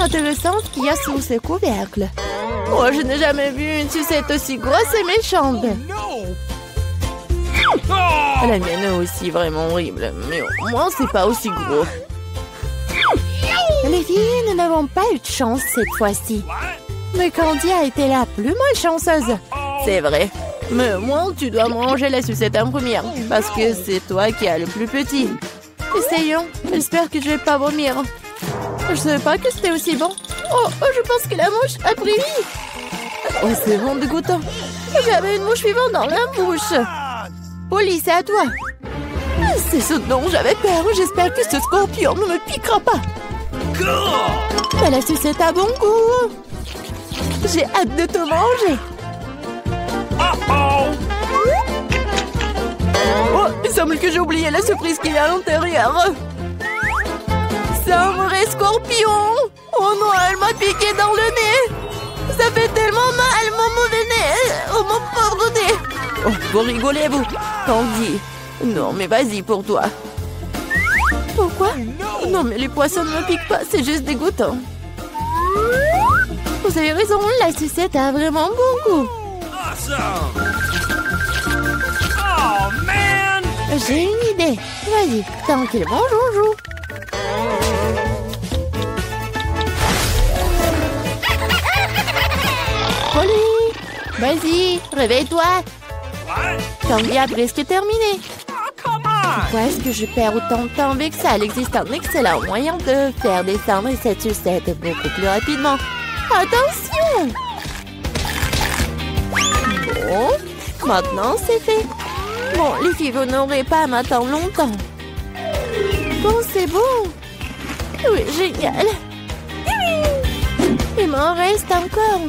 Intéressant ce qu'il y a sous ces couvercles. Oh, je n'ai jamais vu une sucette aussi grosse et méchante. La mienne est aussi vraiment horrible, mais au moins c'est pas aussi gros. Les filles, nous n'avons pas eu de chance cette fois-ci. Mais Candy a été la plus malchanceuse. C'est vrai. Mais moi, tu dois manger la sucette en première, parce que c'est toi qui as le plus petit. Essayons. J'espère que je vais pas vomir. Je savais pas que c'était aussi bon. Oh, je pense que la mouche a pris vie. Oh, c'est bon dégoûtant. J'avais une mouche vivante dans la bouche. Polly, c'est à toi. C'est ce dont j'avais peur. J'espère que ce scorpion ne me piquera pas. Mais la sucette a bon goût. J'ai hâte de te manger. Oh, il semble que j'ai oublié la surprise qu'il y a à l'intérieur. C'est un vrai scorpion. Oh non, elle m'a piqué dans le nez. Ça fait tellement mal, mon mauvais nez. Oh, mon pauvre nez. Oh, vous rigolez, vous. Candy. Non, mais vas-y pour toi. Pourquoi? Non, mais les poissons ne me piquent pas. C'est juste dégoûtant. Vous avez raison, la sucette a vraiment bon goût. J'ai une idée. Vas-y, tranquillement, joujou. Polly, vas-y, réveille-toi. Candy a presque terminé. Pourquoi est-ce que je perds autant de temps avec ça? Il existe un excellent moyen de faire descendre cette sucette beaucoup plus rapidement. Attention! Bon, maintenant c'est fait. Bon, les filles, vous n'aurez pas à m'attendre longtemps. Bon, c'est bon. Oui, génial. Il m'en reste encore.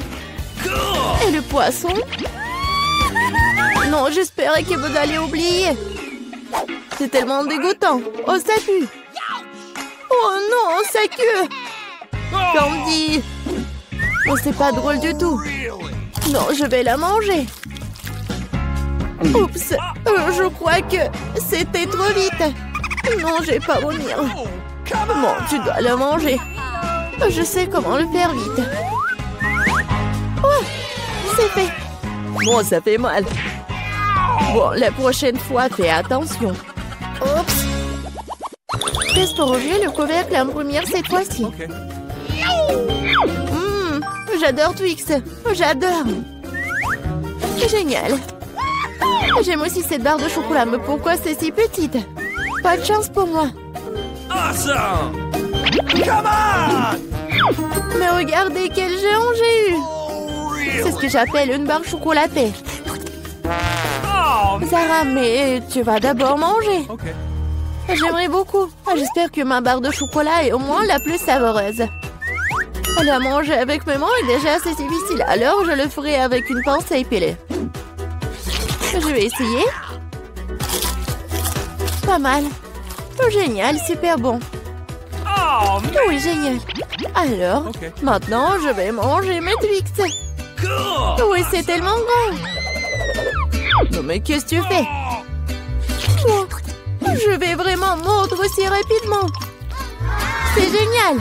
Et le poisson? Non, j'espérais que vous allez oublier. C'est tellement dégoûtant. Oh, ça pue. Oh non, ça queue. Candy. Oh, c'est pas drôle du tout. Non, je vais la manger. Oups, je crois que c'était trop vite. Non, je vais pas vomir. Bon, tu dois la manger. Je sais comment le faire vite. Oh, c'est fait. Bon, ça fait mal. Bon, la prochaine fois, fais attention. Oups. Qu'est-ce pour ouvrir le couvercle en première cette fois-ci? J'adore Twix. J'adore. C'est génial. J'aime aussi cette barre de chocolat, mais pourquoi c'est si petite? Pas de chance pour moi. Awesome! Come on! Mais regardez quel géant j'ai eu. C'est ce que j'appelle une barre chocolatée. Sarah, mais tu vas d'abord manger. J'aimerais beaucoup. J'espère que ma barre de chocolat est au moins la plus savoureuse. La manger avec mes mains est déjà assez difficile, alors je le ferai avec une pince à épiler. Je vais essayer. Pas mal. Oh, génial, super bon. Oui, génial. Alors, maintenant, je vais manger mes Twix. Oui, c'est tellement grand. Non, mais qu'est-ce que tu fais? Oh, je vais vraiment mordre aussi rapidement. C'est génial.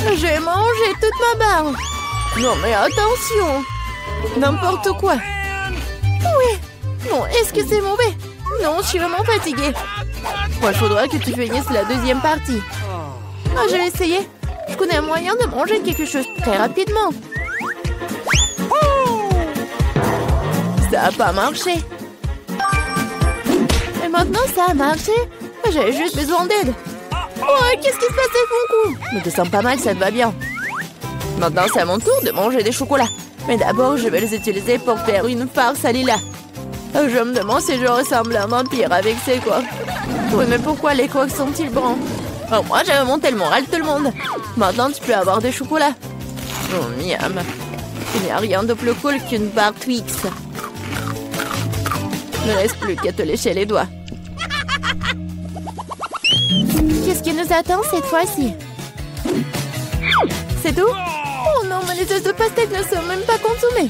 Je vais manger toute ma barre. Non, mais attention. N'importe quoi. Oui. Bon, est-ce que c'est mauvais? Non, je suis vraiment fatiguée. Moi, il faudra que tu finisses la deuxième partie. Ah, je vais essayer. Je connais un moyen de manger quelque chose très rapidement. Ça n'a pas marché. Et maintenant, ça a marché. J'avais juste besoin d'aide. Oh, qu'est-ce qui se passe avec mon cou? Je me sens pas mal, ça te va bien. Maintenant, c'est à mon tour de manger des chocolats. Mais d'abord, je vais les utiliser pour faire une farce à Lila. Je me demande si je ressemble à un vampire avec ces coques. Oui, mais pourquoi les coques sont-ils bruns? Oh, moi, j'avais monté le moral de tout le monde. Maintenant, tu peux avoir des chocolats. Oh, miam. Il n'y a rien de plus cool qu'une barre Twix. Il ne reste plus qu'à te lécher les doigts. Qu'est-ce qui nous attend cette fois-ci? C'est tout? Oh non, mais les œufs de pastèque ne sont même pas consommés.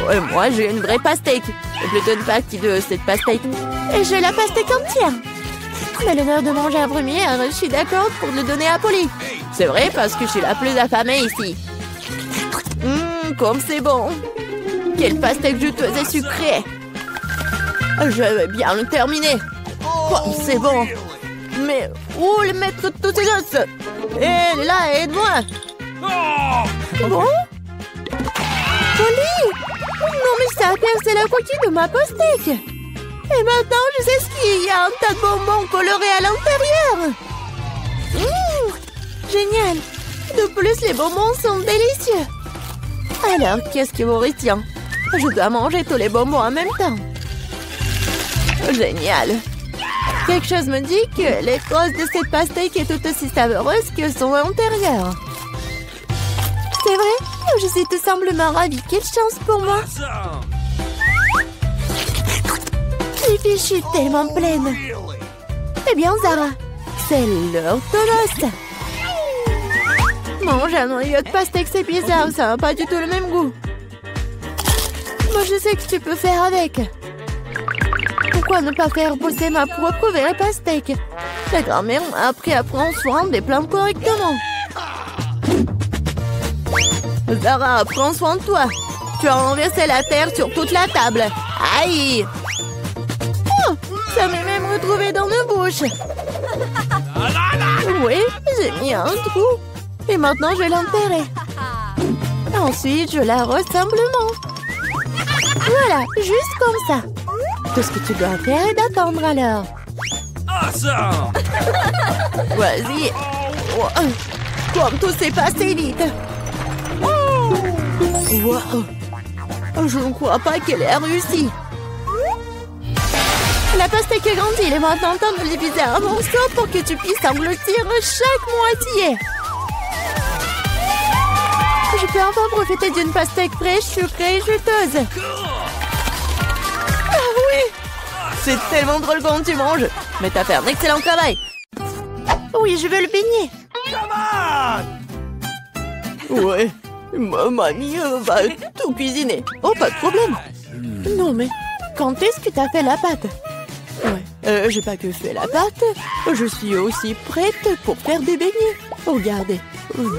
Ouais, moi, j'ai une vraie pastèque. C'est plutôt une partie de cette pastèque. Et j'ai la pastèque entière. Mais l'honneur de manger en première, je suis d'accord pour le donner à Polly. C'est vrai parce que je suis la plus affamée ici. Comme c'est bon. Quelle pastèque juteuse et sucrée. Je vais bien le terminer. Comme c'est bon. Mais où le mettre tous ces os? Hé, là, aide-moi. Bon? Polly! Non, mais ça a percé la coquille de ma pastèque. Et maintenant, je sais ce qu'il y a un tas de bonbons colorés à l'intérieur. Génial. De plus, les bonbons sont délicieux. Alors, qu'est-ce qui vous retient? Je dois manger tous les bonbons en même temps. Génial. Quelque chose me dit que l'écorce de cette pastèque est tout aussi savoureuse que son intérieur. C'est vrai? Je suis tout simplement ravie. Quelle chance pour moi. Les filles, je suis tellement pleine. Eh bien, Zara, c'est l'heure de l'os. Manger un noyau de pastèque, c'est bizarre. Ça n'a pas du tout le même goût. Moi, je sais que tu peux faire avec. Pourquoi ne pas faire pousser ma propre vraie pastèque? La grand-mère m'a appris à prendre soin des plantes correctement. Zara, prends soin de toi. Tu as renversé la terre sur toute la table. Aïe! Oh, ça m'est même retrouvé dans ma bouche. Oui, j'ai mis un trou. Et maintenant, je vais l'enterrer. Ensuite, je l'arrose simplement. Voilà, juste comme ça. Tout ce que tu dois faire est d'attendre alors. Awesome! Vas-y. Oh, comme tout s'est passé vite. Wow. Je ne crois pas qu'elle ait réussi. La pastèque est grandie. Il est maintenant temps de le diviser en morceaux pour que tu puisses engloutir chaque moitié. Je peux enfin profiter d'une pastèque fraîche, sucrée et juteuse. Ah oui! C'est tellement drôle quand tu manges. Mais t'as fait un excellent travail. Oui, je veux le beignet. Ouais, ma mamie va tout cuisiner. Oh, pas de problème. Non, mais quand est-ce que t'as fait la pâte? Ouais, j'ai pas que fait la pâte. Je suis aussi prête pour faire des beignets. Regardez.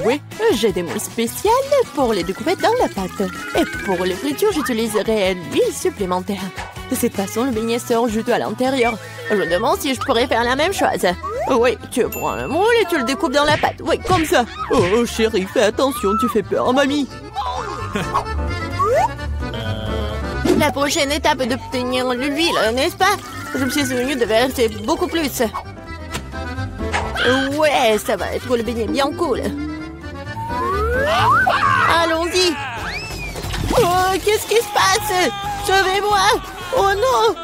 Oui, j'ai des moules spéciales pour les découpettes dans la pâte. Et pour les fritures, j'utiliserai l'huile supplémentaire. De cette façon, le beignet sort juteux à l'intérieur. Je me demande si je pourrais faire la même chose. Oui, tu prends le moule et tu le découpes dans la pâte. Oui, comme ça. Oh, chérie, fais attention, tu fais peur à mamie. La prochaine étape est d'obtenir l'huile, n'est-ce pas? Je me suis souvenu de verser beaucoup plus. Ouais, ça va être le beignet bien cool. Allons-y. Oh, qu'est-ce qui se passe? Sauvez-moi. Oh non.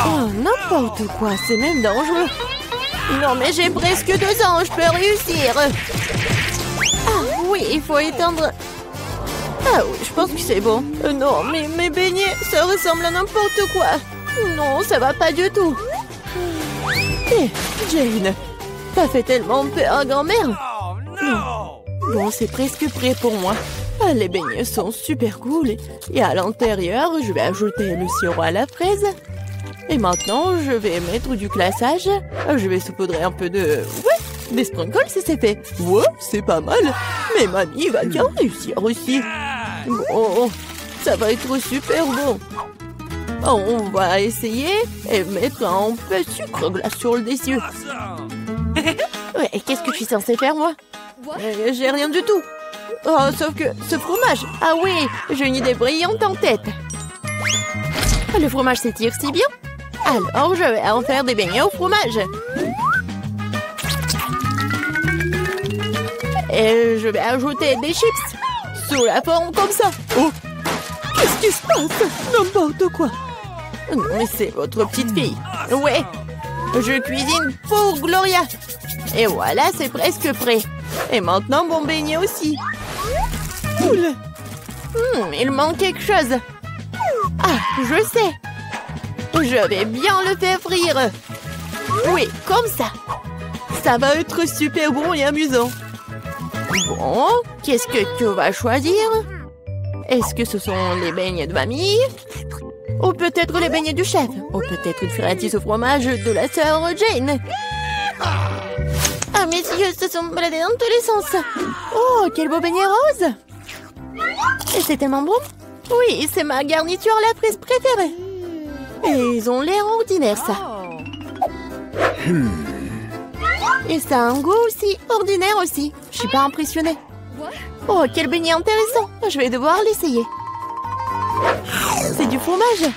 Oh, n'importe quoi, c'est même dangereux. Non, mais j'ai presque 2 ans, je peux réussir. Ah oui, il faut éteindre. Ah oui, je pense que c'est bon. Non, mais mes beignets, ça ressemble à n'importe quoi. Non, ça va pas du tout. Hé, Jane, t'as fait tellement peur à grand-mère. Bon, c'est presque prêt pour moi. Les beignets sont super cool. Et à l'intérieur, je vais ajouter le sirop à la fraise. Et maintenant, je vais mettre du glaçage. Je vais saupoudrer un peu de... Ouais, des sprinkles si c'est fait. Ouais, c'est pas mal. Mais mamie va bien réussir aussi. Bon, ça va être super bon. On va essayer et mettre un peu de sucre glace sur le dessus. Ouais, qu'est-ce que je suis censée faire, moi? J'ai rien du tout. Oh, sauf que ce fromage. Ah oui, j'ai une idée brillante en tête. Le fromage s'étire si bien. Alors, je vais en faire des beignets au fromage. Et je vais ajouter des chips sous la forme comme ça. Oh, qu'est-ce qui se passe? N'importe quoi. Non, mais c'est votre petite fille. Ouais, je cuisine pour Gloria. Et voilà, c'est presque prêt. Et maintenant, mon beignet aussi. Cool. Il manque quelque chose. Ah, je sais. Je vais bien le faire frire. Oui, comme ça. Ça va être super bon et amusant. Bon, qu'est-ce que tu vas choisir? Est-ce que ce sont les beignets de mamie? Ou peut-être les beignets du chef? Ou peut-être une friandise au fromage de la sœur Jane? mes yeux se sont baladés dans tous les sens. Oh, quel beau beignet rose. Et c'est tellement bon. Oui, c'est ma garniture à la fraise préférée. Et ils ont l'air ordinaires, ça. Et ça a un goût aussi ordinaire aussi. Je suis pas impressionnée. Oh, quel beignet intéressant. Je vais devoir l'essayer. C'est du fromage.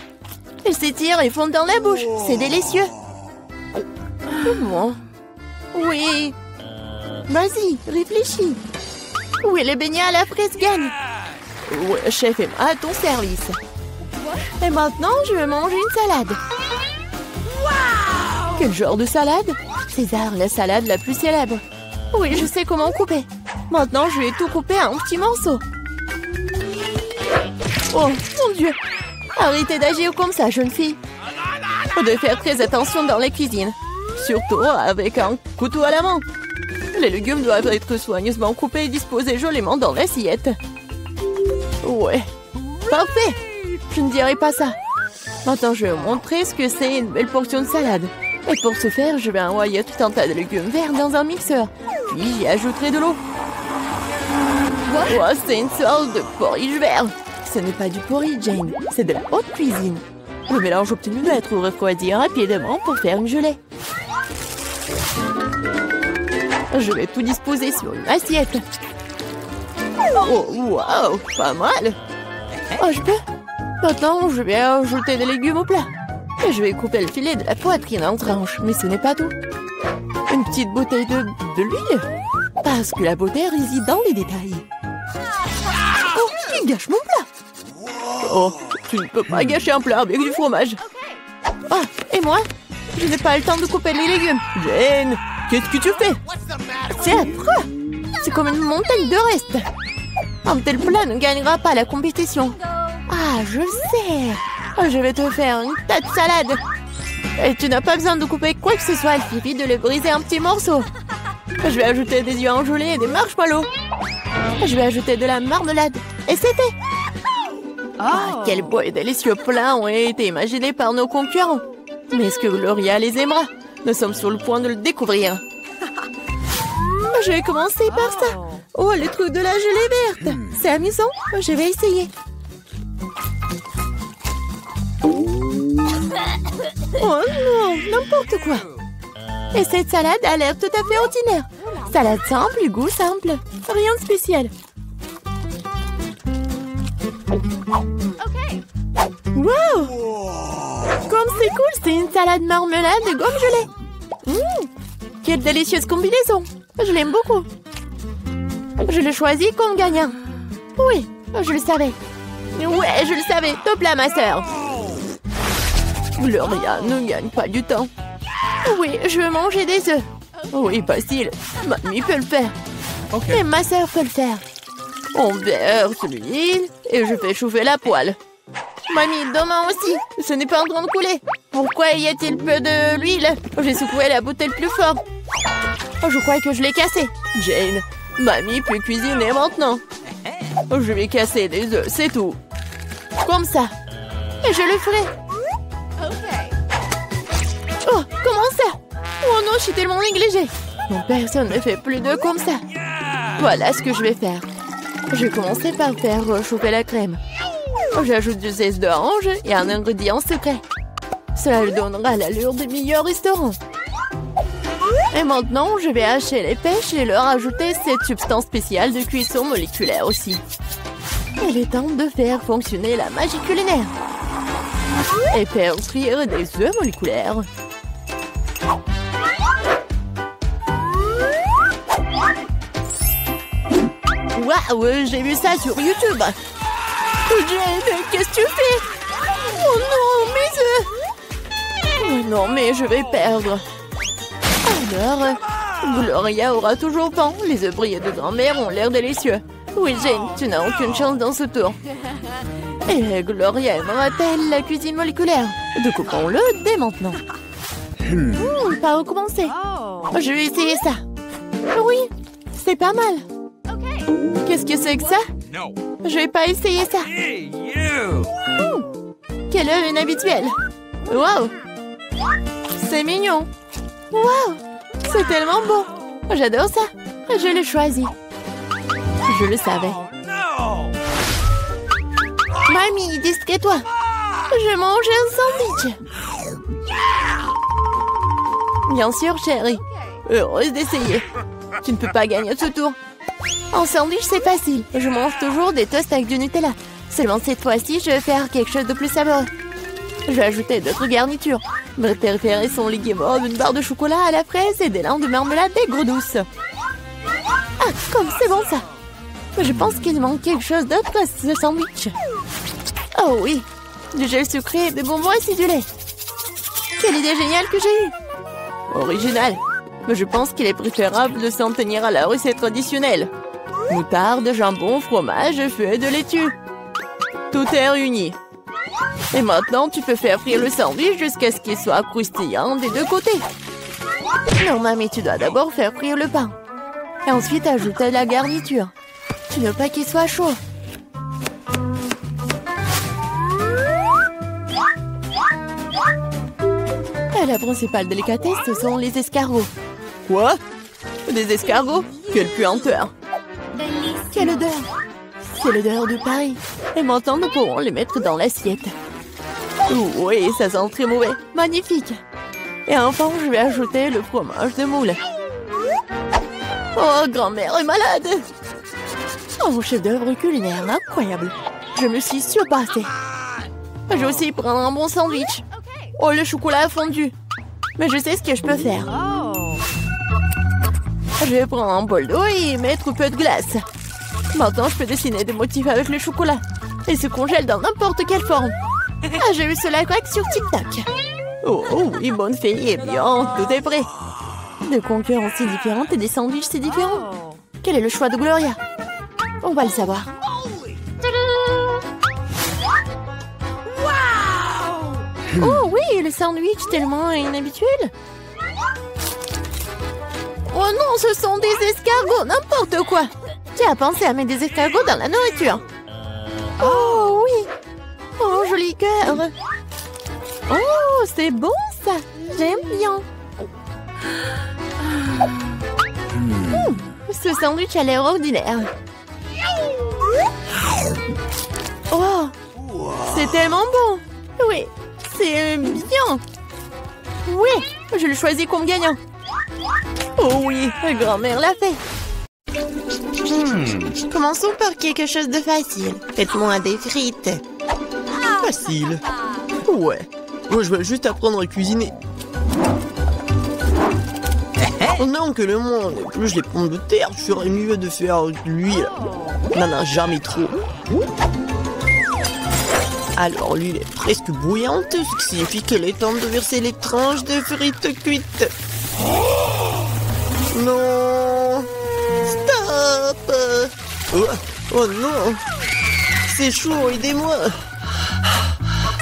Il s'étire et fond dans la bouche. C'est délicieux. Bon. Oui. Vas-y, réfléchis. Oui, les beignets à la fraise gagnent. Ouais, chef, et à ton service. Et maintenant, je vais manger une salade. Quel genre de salade? César, la salade la plus célèbre. Oui, je sais comment couper. Maintenant, je vais tout couper en petits morceaux. Oh, mon Dieu! Arrêtez d'agir comme ça, jeune fille. Faut de faire très attention dans la cuisine. Surtout avec un couteau à la main. Les légumes doivent être soigneusement coupés et disposés joliment dans l'assiette. Ouais, parfait. Je ne dirai pas ça. Maintenant, je vais vous montrer ce que c'est une belle portion de salade. Et pour ce faire, je vais envoyer tout un tas de légumes verts dans un mixeur. Puis j'y ajouterai de l'eau. Oh, c'est une sorte de porridge vert. Ce n'est pas du porridge, Jane. C'est de la haute cuisine. Le mélange obtenu doit être refroidi rapidement pour faire une gelée. Je vais tout disposer sur une assiette. Oh, wow, pas mal. Oh, je peux? Maintenant, je vais ajouter des légumes au plat. Et je vais couper le filet de la poitrine en tranches. Mais ce n'est pas tout. Une petite bouteille de l'huile. Parce que la beauté réside dans les détails. Oh, il gâche mon plat. Oh, tu ne peux pas gâcher un plat avec du fromage. Ah, et moi? Je n'ai pas le temps de couper les légumes. Jane, qu'est-ce que tu fais? C'est affreux. C'est comme une montagne de restes. Un tel plat ne gagnera pas la compétition. Ah, je sais. Je vais te faire une tas de salade. Et tu n'as pas besoin de couper quoi que ce soit. Il suffit de les briser en petits morceaux. Je vais ajouter des yeux engelés et des marshmallows. Je vais ajouter de la marmelade. Et c'est fait. Ah, quel beau et délicieux plat ont été imaginés par nos concurrents. Mais est-ce que Gloria les aimera? Nous sommes sur le point de le découvrir. Je vais commencer par ça. Oh, le truc de la gelée verte. C'est amusant. Je vais essayer. Oh non, n'importe quoi. Et cette salade a l'air tout à fait ordinaire. Salade simple et goût simple. Rien de spécial. Wow! Comme c'est cool, c'est une salade marmelade de gomme gelée. Quelle délicieuse combinaison. Je l'aime beaucoup. Je le choisis comme gagnant. Oui, je le savais. Ouais, je le savais. Top là, ma sœur. Gloria ne gagne pas du temps. Oui, je veux manger des œufs. Oui, facile. Mamie peut le faire. Et ma sœur peut le faire. On verse l'huile et je fais chauffer la poêle. Mamie, demain aussi. Ce n'est pas en train de couler. Pourquoi y a-t-il peu de l'huile? J'ai secoué la bouteille plus fort. Oh, je crois que je l'ai cassée. Jane, Mamie peut cuisiner maintenant. Je vais casser des œufs, c'est tout. Comme ça. Et je le ferai. Oh, comment ça? Oh non, je suis tellement négligée. Non, personne ne fait plus d'œufs comme ça. Voilà ce que je vais faire. Je vais commencer par faire chauffer la crème. J'ajoute du zeste d'orange et un ingrédient secret. Cela lui donnera l'allure des meilleurs restaurants. Et maintenant, je vais hacher les pêches et leur ajouter cette substance spéciale de cuisson moléculaire aussi. Il est temps de faire fonctionner la magie culinaire. Et faire cuire des œufs moléculaires. Waouh, j'ai vu ça sur YouTube. Jane, qu'est-ce que tu fais? Oh non, mes œufs! Oh non, mais je vais perdre. Alors, Gloria aura toujours faim. Les œufs brillés de grand-mère ont l'air délicieux. Oui, Jane, tu n'as aucune chance dans ce tour. Et Gloria aimera-t-elle la cuisine moléculaire? Découpons-le dès maintenant. Pas recommencer. Je vais essayer ça. Oui, c'est pas mal. Qu'est-ce que c'est que ça? Je vais pas essayer ça. Quel œuf inhabituel. Wow. C'est mignon. Wow. C'est tellement beau. J'adore ça. Je l'ai choisi. Je le savais. No! Mamie, distrais-toi. Je mange un sandwich. Bien sûr, chérie. Heureuse d'essayer. Tu ne peux pas gagner ce tour. En sandwich, c'est facile. Je mange toujours des toasts avec du Nutella. Seulement cette fois-ci, je vais faire quelque chose de plus savoureux. Je vais ajouter d'autres garnitures. Mes préférés sont les guimauves, une barre de chocolat à la fraise et des langues de marmelade aigre douce. Ah, comme c'est bon ça. Je pense qu'il manque quelque chose d'autre à ce sandwich. Oh oui, du gel sucré, des bonbons acidulés. Quelle idée géniale que j'ai eue. Original. Mais je pense qu'il est préférable de s'en tenir à la recette traditionnelle. Moutarde, jambon, fromage, feuilles de laitue. Tout est réuni. Et maintenant, tu peux faire frire le sandwich jusqu'à ce qu'il soit croustillant des deux côtés. Non, mamie, tu dois d'abord faire frire le pain. Et ensuite, ajouter la garniture. Tu ne veux pas qu'il soit chaud. Et la principale délicatesse, ce sont les escargots. Quoi? Des escargots? Quelle puanteur! Quelle odeur! C'est l'odeur de Paris. Et maintenant, nous pourrons les mettre dans l'assiette. Oui, ça sent très mauvais. Magnifique. Et enfin, je vais ajouter le fromage de moule. Oh, grand-mère est malade. Oh, chef-d'œuvre culinaire, incroyable. Je me suis surpassée. Je vais aussi prendre un bon sandwich. Oh, le chocolat a fondu. Mais je sais ce que je peux faire. Je vais prendre un bol d'eau et mettre un peu de glace. Maintenant, je peux dessiner des motifs avec le chocolat. Il se congèle dans n'importe quelle forme. Ah, j'ai vu cela craque sur TikTok. Oh, oui, bonne fille, eh bien, tout est prêt. Des concurrences si différentes et des sandwichs si différents. Quel est le choix de Gloria? On va le savoir. Oh oui, le sandwich tellement inhabituel. Oh non, ce sont des escargots, n'importe quoi. Qui a pensé à mettre des escargots dans la nourriture? Oh oui. Oh, joli cœur. Oh, c'est bon ça. J'aime bien. Ce sandwich a l'air ordinaire. Oh, c'est tellement bon. Oui, c'est bien. Oui, je le choisis comme gagnant. Oh oui, grand-mère l'a fait. Commençons par quelque chose de facile. Faites-moi des frites. Facile. Ouais. Moi, je vais juste apprendre à cuisiner. Non, que le monde épluche les pommes de terre, je ferais mieux de faire de l'huile. Non, jamais trop. Alors, l'huile est presque bouillante, ce qui signifie qu'il est temps de verser les tranches de frites cuites. Non! Stop! Oh non! C'est chaud, aidez-moi!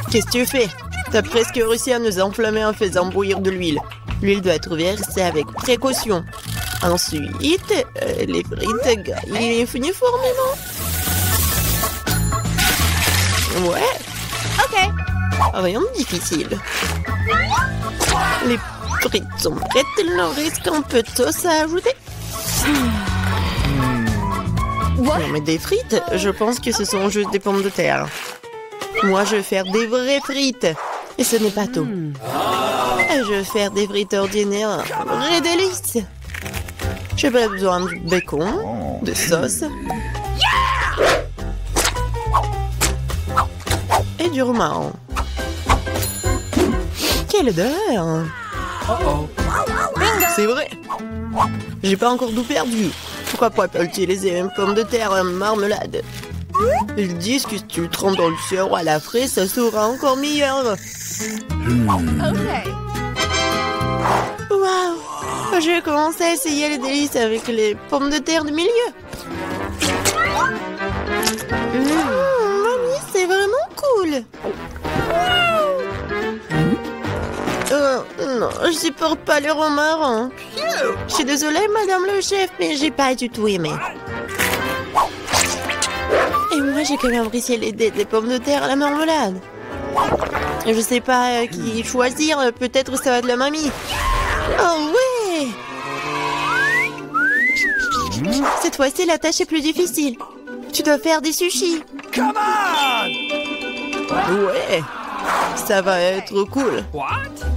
Qu'est-ce que tu fais? T'as presque réussi à nous enflammer en faisant bouillir de l'huile. L'huile doit être versée avec précaution. Ensuite, les frites gagnent uniformément. Ouais. Ok. Rien de difficile. Les frites sont prêtes, il leur reste un peu de sauce à ajouter. Non mais des frites, je pense que ce sont juste des pommes de terre. Moi, je vais faire des vraies frites. Et ce n'est pas tout. Je vais faire des frites ordinaires, un vrai délice. J'ai pas besoin de bacon, de sauce. Et du romarin. Quelle odeur! C'est vrai. J'ai pas encore tout perdu. Pourquoi pas utiliser les mêmes pommes de terre en marmelade? Ils disent que si tu le trempes dans le sirop à la fraise, ça sera encore meilleur. Waouh! Je vais commencer à essayer les délices avec les pommes de terre du milieu. Mamie, c'est vraiment cool. Non, je supporte pas le romarin. Je suis désolée, madame le chef, mais j'ai pas du tout aimé. Et moi, j'ai quand même apprécié les pommes de terre à la marmelade. Je sais pas qui choisir, peut-être ça va de la mamie. Oh ouais! Cette fois-ci, la tâche est plus difficile. Tu dois faire des sushis. Come on! Ouais, ça va être cool. What?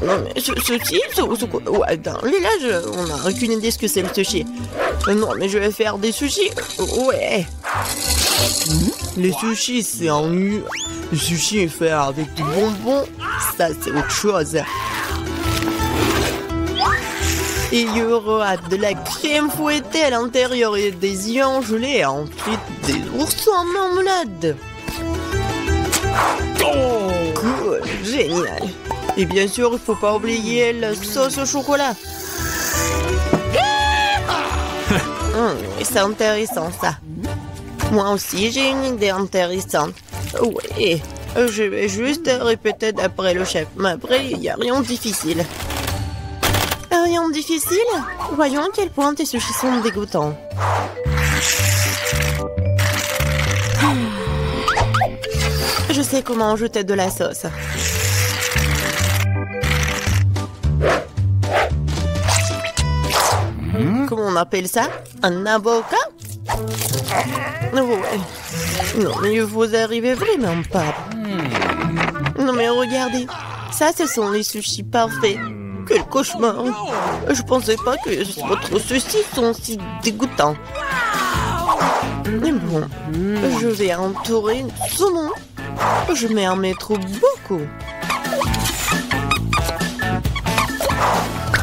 Non mais sushi, ouais, attends, là, on n'a aucune idée ce que c'est le sushi. Non mais je vais faire des sushis. Ouais. Les sushis, c'est en nu. Le sushi est fait avec du bonbon. Ça, c'est autre chose. Et il y aura de la crème fouettée à l'intérieur et des œufs gelés et ensuite des oursons en marmelade. Cool, génial. Et bien sûr, il faut pas oublier la sauce au chocolat. C'est intéressant ça. Moi aussi, j'ai une idée intéressante. Oui, je vais juste répéter d'après le chef. Mais après, il n'y a rien de difficile. Rien de difficile? Voyons à quel point tes sushis sont dégoûtants. Je sais comment ajouter de la sauce. Comment on appelle ça? Un avocat? Ouais. Non, mais vous arrivez vraiment pas. Non, mais regardez. Ça, ce sont les sushis parfaits. Quel cauchemar. Je pensais pas que votre sushi sont si dégoûtants. Mais bon, je vais entourer de saumon. Je vais en mettre beaucoup.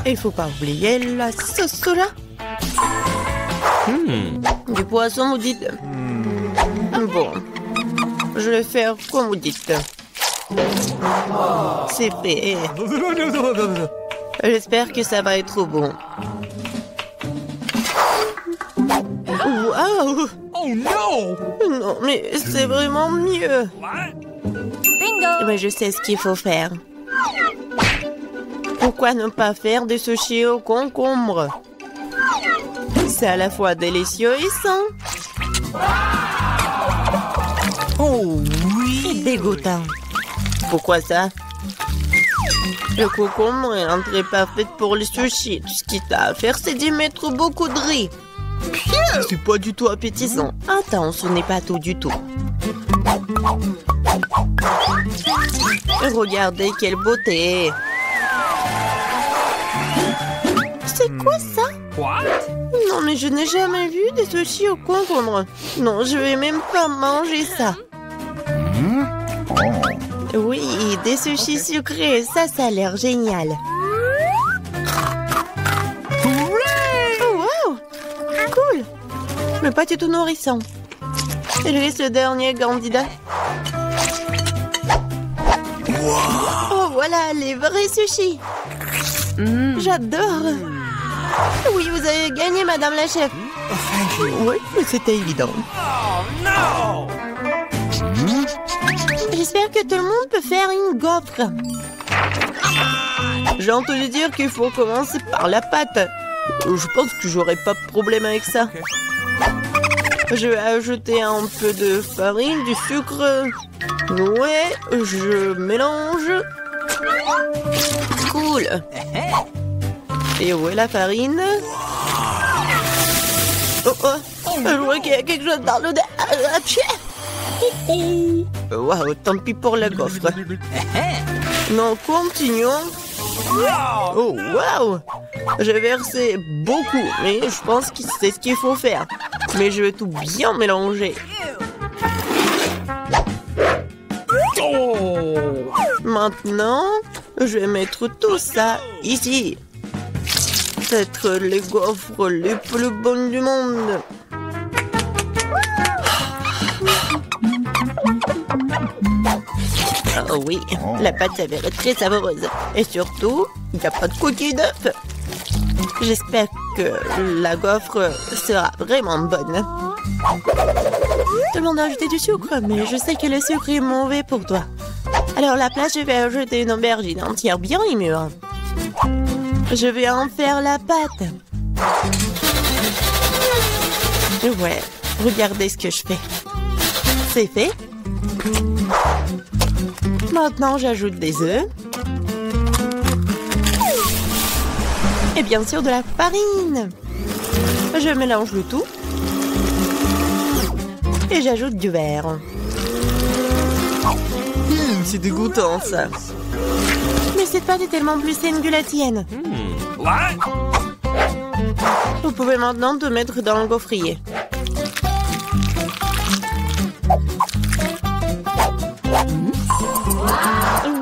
Et il faut pas oublier la sauce soja. Du poisson, vous dites? Bon, je vais faire comme vous dites. C'est fait. J'espère que ça va être bon. Waouh! Oh no! Non, mais c'est vraiment mieux. What? Mais je sais ce qu'il faut faire. Pourquoi ne pas faire des sushis au concombre? C'est à la fois délicieux et sain. Oh oui! Et dégoûtant. Pourquoi ça? Le concombre est l'entrée parfaite pour les sushis. Tout ce qu'il t'a à faire, c'est d'y mettre beaucoup de riz. C'est pas du tout appétissant. Attends, ce n'est pas tout du tout. Regardez quelle beauté. C'est quoi ça? What? Non, mais je n'ai jamais vu des sushis au concombre. Non, je vais même pas manger ça. Oui, des sushis sucrés, ça a l'air génial. Oh, wow! Cool! Mais pas du tout nourrissant. Et je laisse le dernier candidat. Oh, voilà, les vrais sushis. J'adore. Oui, vous avez gagné, madame la chef. Oui, mais c'était évident. Oh no! J'espère que tout le monde peut faire une gaufre. J'ai entendu dire qu'il faut commencer par la pâte. Je pense que j'aurai pas de problème avec ça. Je vais ajouter un peu de farine, du sucre. Ouais, je mélange. Cool. Et où est la farine? Oh, je vois qu'il y a quelque chose dans le... Waouh, tant pis pour la gaufre. Non, continuons. Oh, waouh! J'ai versé beaucoup, mais je pense que c'est ce qu'il faut faire. Mais je vais tout bien mélanger. Maintenant, je vais mettre tout ça ici. C'est les gaufres les plus bonnes du monde. Oh oui, la pâte s'avère très savoureuse. Et surtout, il n'y a pas de coquille d'œuf. J'espère que la gaufre sera vraiment bonne. Tout le monde a ajouté du sucre, mais je sais que le sucre est mauvais pour toi. Alors à la place, je vais ajouter une aubergine entière bien mûre. Je vais en faire la pâte. Ouais, regardez ce que je fais. C'est fait. Maintenant, j'ajoute des œufs. Et bien sûr, de la farine. Je mélange le tout. Et j'ajoute du verre. C'est dégoûtant, ça. Mais cette pâte est tellement plus saine que la tienne. Vous pouvez maintenant te mettre dans le gaufrier.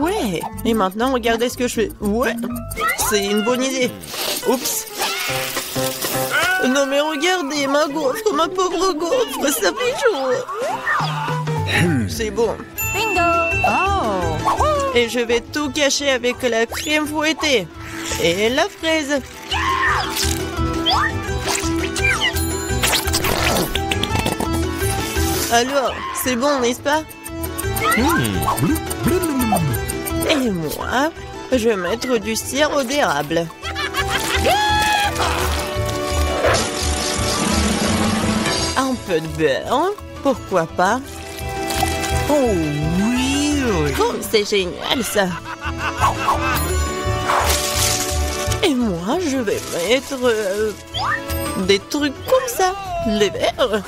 Ouais. Et maintenant, regardez ce que je fais. Ouais. C'est une bonne idée. Oups. Non mais regardez, ma gaufre, ma pauvre gaufre, ça fait chaud. C'est bon. Bingo! Oh! Et je vais tout cacher avec la crème fouettée. Et la fraise. Alors, c'est bon, n'est-ce pas? Et moi, je vais mettre du sirop d'érable. Un peu de beurre, pourquoi pas? Oh oui! Oh, c'est génial ça! Et moi, je vais mettre des trucs comme ça, les verres.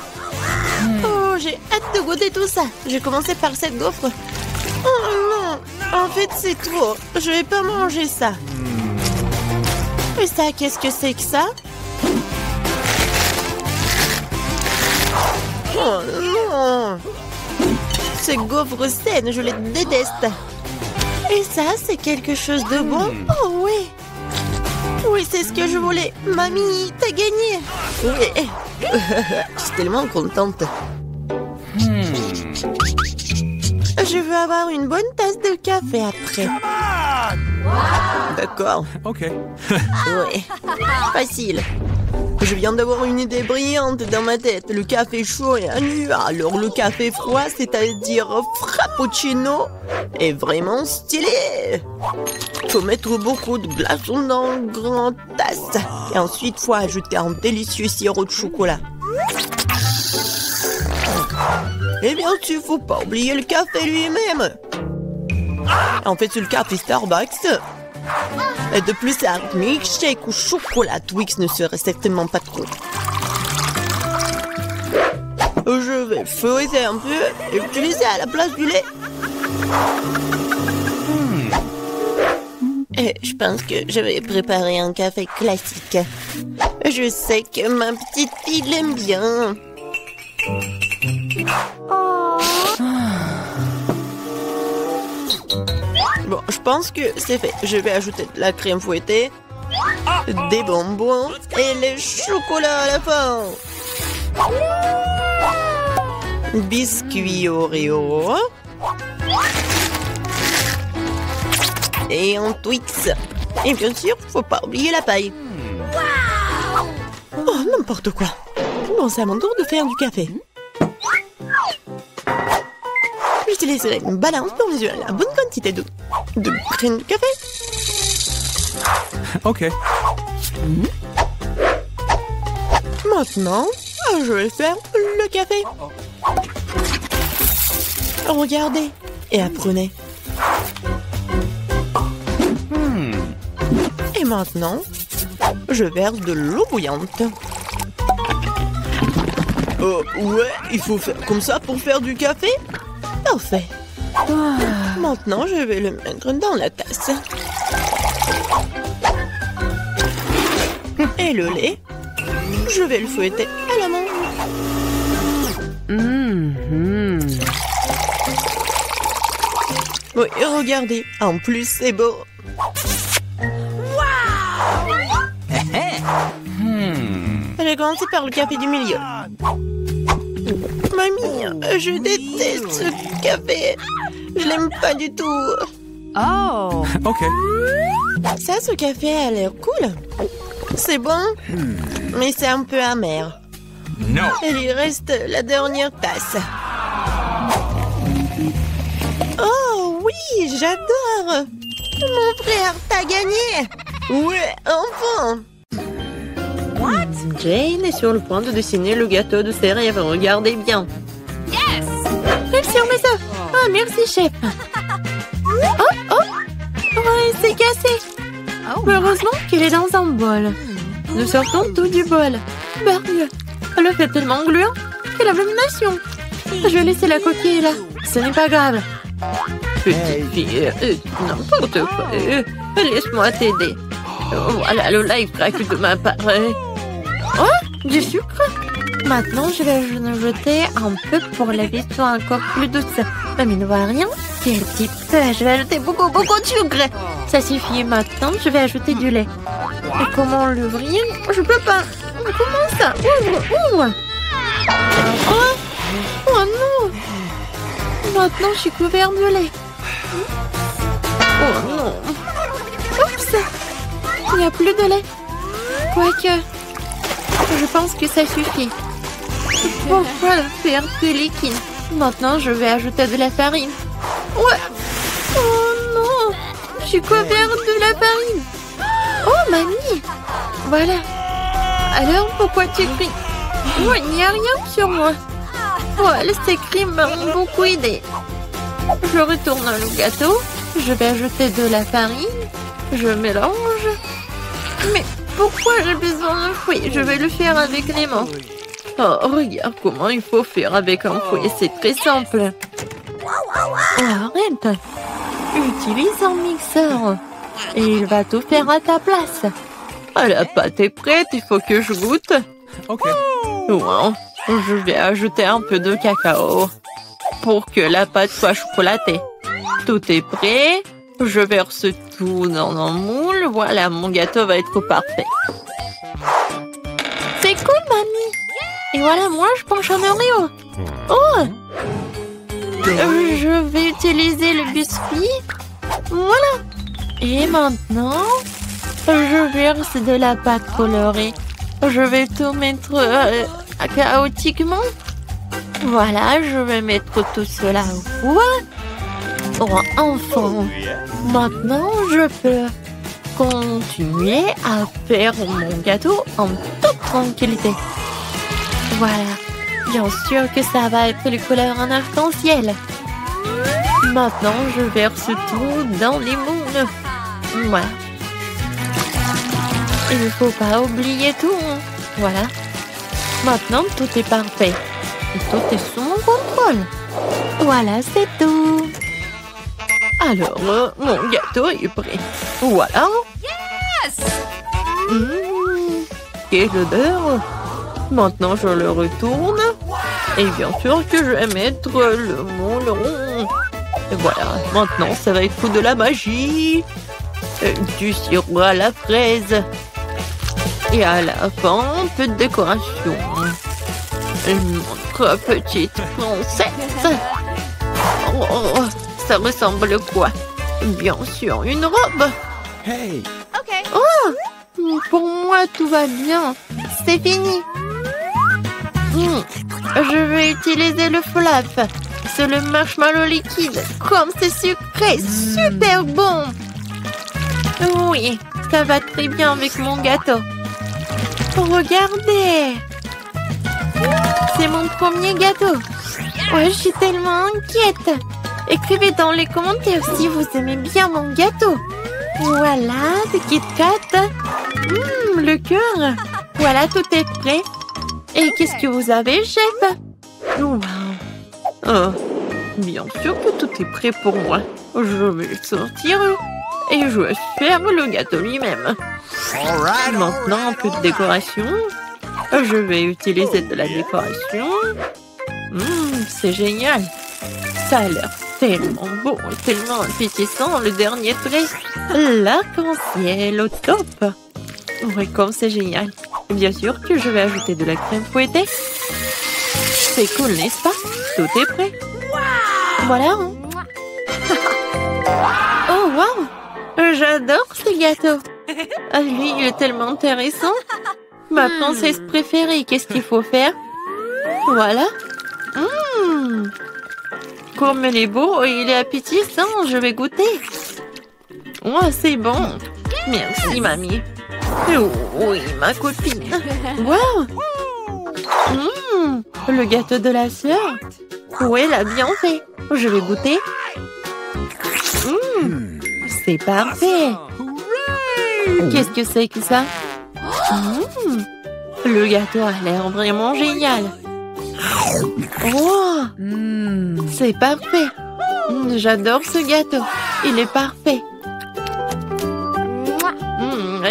Oh, j'ai hâte de goûter tout ça. Je vais commencer par cette gaufre. Oh non, en fait c'est trop. Je vais pas manger ça. Et ça, qu'est-ce que c'est que ça? Oh non! Ces gaufres saines, je les déteste. Et ça, c'est quelque chose de bon? Oh oui! Oui, c'est ce que je voulais. Mamie, t'as gagné! Oui! Je suis tellement contente. Je veux avoir une bonne tasse de café après. D'accord. Ok. Oui. Facile. Je viens d'avoir une idée brillante dans ma tête. Le café chaud est nu. Alors le café froid, c'est-à-dire frappuccino, est vraiment stylé. Faut mettre beaucoup de glaçons dans une grande tasse. Et ensuite, faut ajouter un délicieux sirop de chocolat. Et bien sûr, faut pas oublier le café lui-même. En fait, c'est le café Starbucks. Et de plus, un milkshake ou chocolat Twix ne serait certainement pas trop. Je vais fouetter un peu et utiliser à la place du lait. Et je pense que je vais préparer un café classique. Je sais que ma petite fille l'aime bien. Bon, je pense que c'est fait. Je vais ajouter de la crème fouettée, des bonbons et le chocolat à la fin. Biscuit Oreo. Et un Twix. Et bien sûr, faut pas oublier la paille. Oh, n'importe quoi. Bon, c'est à mon tour de faire du café. J'utiliserai une balance pour mesurer la bonne quantité de graines de café. Ok. Maintenant, je vais faire le café. Regardez et apprenez. Et maintenant, je verse de l'eau bouillante. Ouais, il faut faire comme ça pour faire du café? Parfait. Maintenant, je vais le mettre dans la tasse. Et le lait, je vais le fouetter à la main. Oui, regardez, en plus c'est beau. J'ai commencé par le café du milieu. Mamie, je déteste ce café. Je l'aime pas du tout. Oh! Ok. Ça, ce café a l'air cool. C'est bon, mais c'est un peu amer. Non. Il lui reste la dernière tasse. Oh oui, j'adore. Mon frère, t'as gagné. Ouais, enfin. What? Jane est sur le point de dessiner le gâteau de ses rêves. Regardez bien. Yes! Réussi en ça. Ah, merci, chef. Oh! Ouais, c'est cassé. Heureusement qu'il est dans un bol. Nous sortons tout du bol. iceberg. Le fait tellement gluant. Quelle abomination. Je vais laisser la coquille là. Ce n'est pas grave. Petite fille, n'importe quoi. Laisse-moi t'aider. Voilà le live crack de ma part. Oh, du sucre. Maintenant, je vais en jeter un peu pour la vie soit encore plus douce. Mamie ne voit rien. Quel petit peu. Je vais ajouter beaucoup de sucre. Ça suffit. Maintenant, je vais ajouter du lait. Et comment l'ouvrir? Je peux pas. Comment ça? Ouvre. Oh non. Maintenant, je suis couvert de lait. Oh non. Oups. Il n'y a plus de lait. Quoique, je pense que ça suffit. Pourquoi le faire plus liquide? Maintenant, je vais ajouter de la farine. Ouais. Oh non. Je suis couvert de la farine. Oh, mamie. Voilà. Alors, pourquoi tu cries? Oh, il n'y a rien sur moi. Ouais, ces crimes m'ont beaucoup aidé. Je retourne le gâteau. Je vais ajouter de la farine. Je mélange. Mais pourquoi j'ai besoin d'un fouet? Je vais le faire avec les mains. Oh, regarde comment il faut faire avec un fouet. C'est très simple. Oh, arrête. Utilise un mixeur. Et il va tout faire à ta place. Ah, la pâte est prête. Il faut que je goûte. Ok. Wow. Je vais ajouter un peu de cacao pour que la pâte soit chocolatée. Tout est prêt. Je verse tout dans un moule. Voilà, mon gâteau va être parfait. C'est cool, mamie. Et voilà, moi, je penche un Oreo. Oh! Je vais utiliser le biscuit. Voilà. Et maintenant, je verse de la pâte colorée. Je vais tout mettre chaotiquement. Voilà, je vais mettre tout cela au four. Oh, enfin. Maintenant, je peux continuer à faire mon gâteau en toute tranquillité. Voilà. Bien sûr que ça va être les couleurs en arc-en-ciel. Maintenant, je verse tout dans les moules. Voilà. Il ne faut pas oublier tout. Voilà. Maintenant, tout est parfait. Et tout est sous mon contrôle. Voilà, c'est tout. Alors, mon gâteau est prêt. Voilà. Yes! Quelle odeur. Maintenant, je le retourne. Et bien sûr que je vais mettre le moule rond. Et voilà. Maintenant, ça va être de la magie. Du sirop à la fraise. Et à la fin, un peu de décoration. Notre petite princesse. Oh, ça ressemble à quoi? Bien sûr, une robe. Hey! Ok. Oh, pour moi, tout va bien. C'est fini. Je vais utiliser le flap. C'est le marshmallow liquide. Comme c'est sucré, super bon. Oui, ça va très bien avec mon gâteau. Regardez. C'est mon premier gâteau. Ouais, je suis tellement inquiète. Écrivez dans les commentaires si vous aimez bien mon gâteau. Voilà, des Kit Kat. Le cœur. Voilà, tout est prêt. Et qu'est-ce que vous avez, chef? Wow. Oh, bien sûr que tout est prêt pour moi. Je vais le sortir et je vais faire le gâteau lui-même. Maintenant, un peu de décoration. Je vais utiliser de la décoration. C'est génial. Ça a l'air tellement beau et tellement appétissant. Le dernier trait. L'arc-en-ciel au top. Ouais, comme c'est génial. Bien sûr que je vais ajouter de la crème fouettée. C'est cool, n'est-ce pas? Tout est prêt. Voilà. Oh, wow. J'adore ce gâteau. Lui, il est tellement intéressant. Ma princesse préférée, qu'est-ce qu'il faut faire? Voilà. Comme il est beau et il est appétissant, je vais goûter. Oh, c'est bon. Merci, mamie. Oh, oui, ma copine. Wow. Le gâteau de la sœur. Oui, elle a bien fait. Je vais goûter. C'est parfait. Qu'est-ce que c'est que ça? Le gâteau a l'air vraiment génial. Oh, c'est parfait. J'adore ce gâteau. Il est parfait.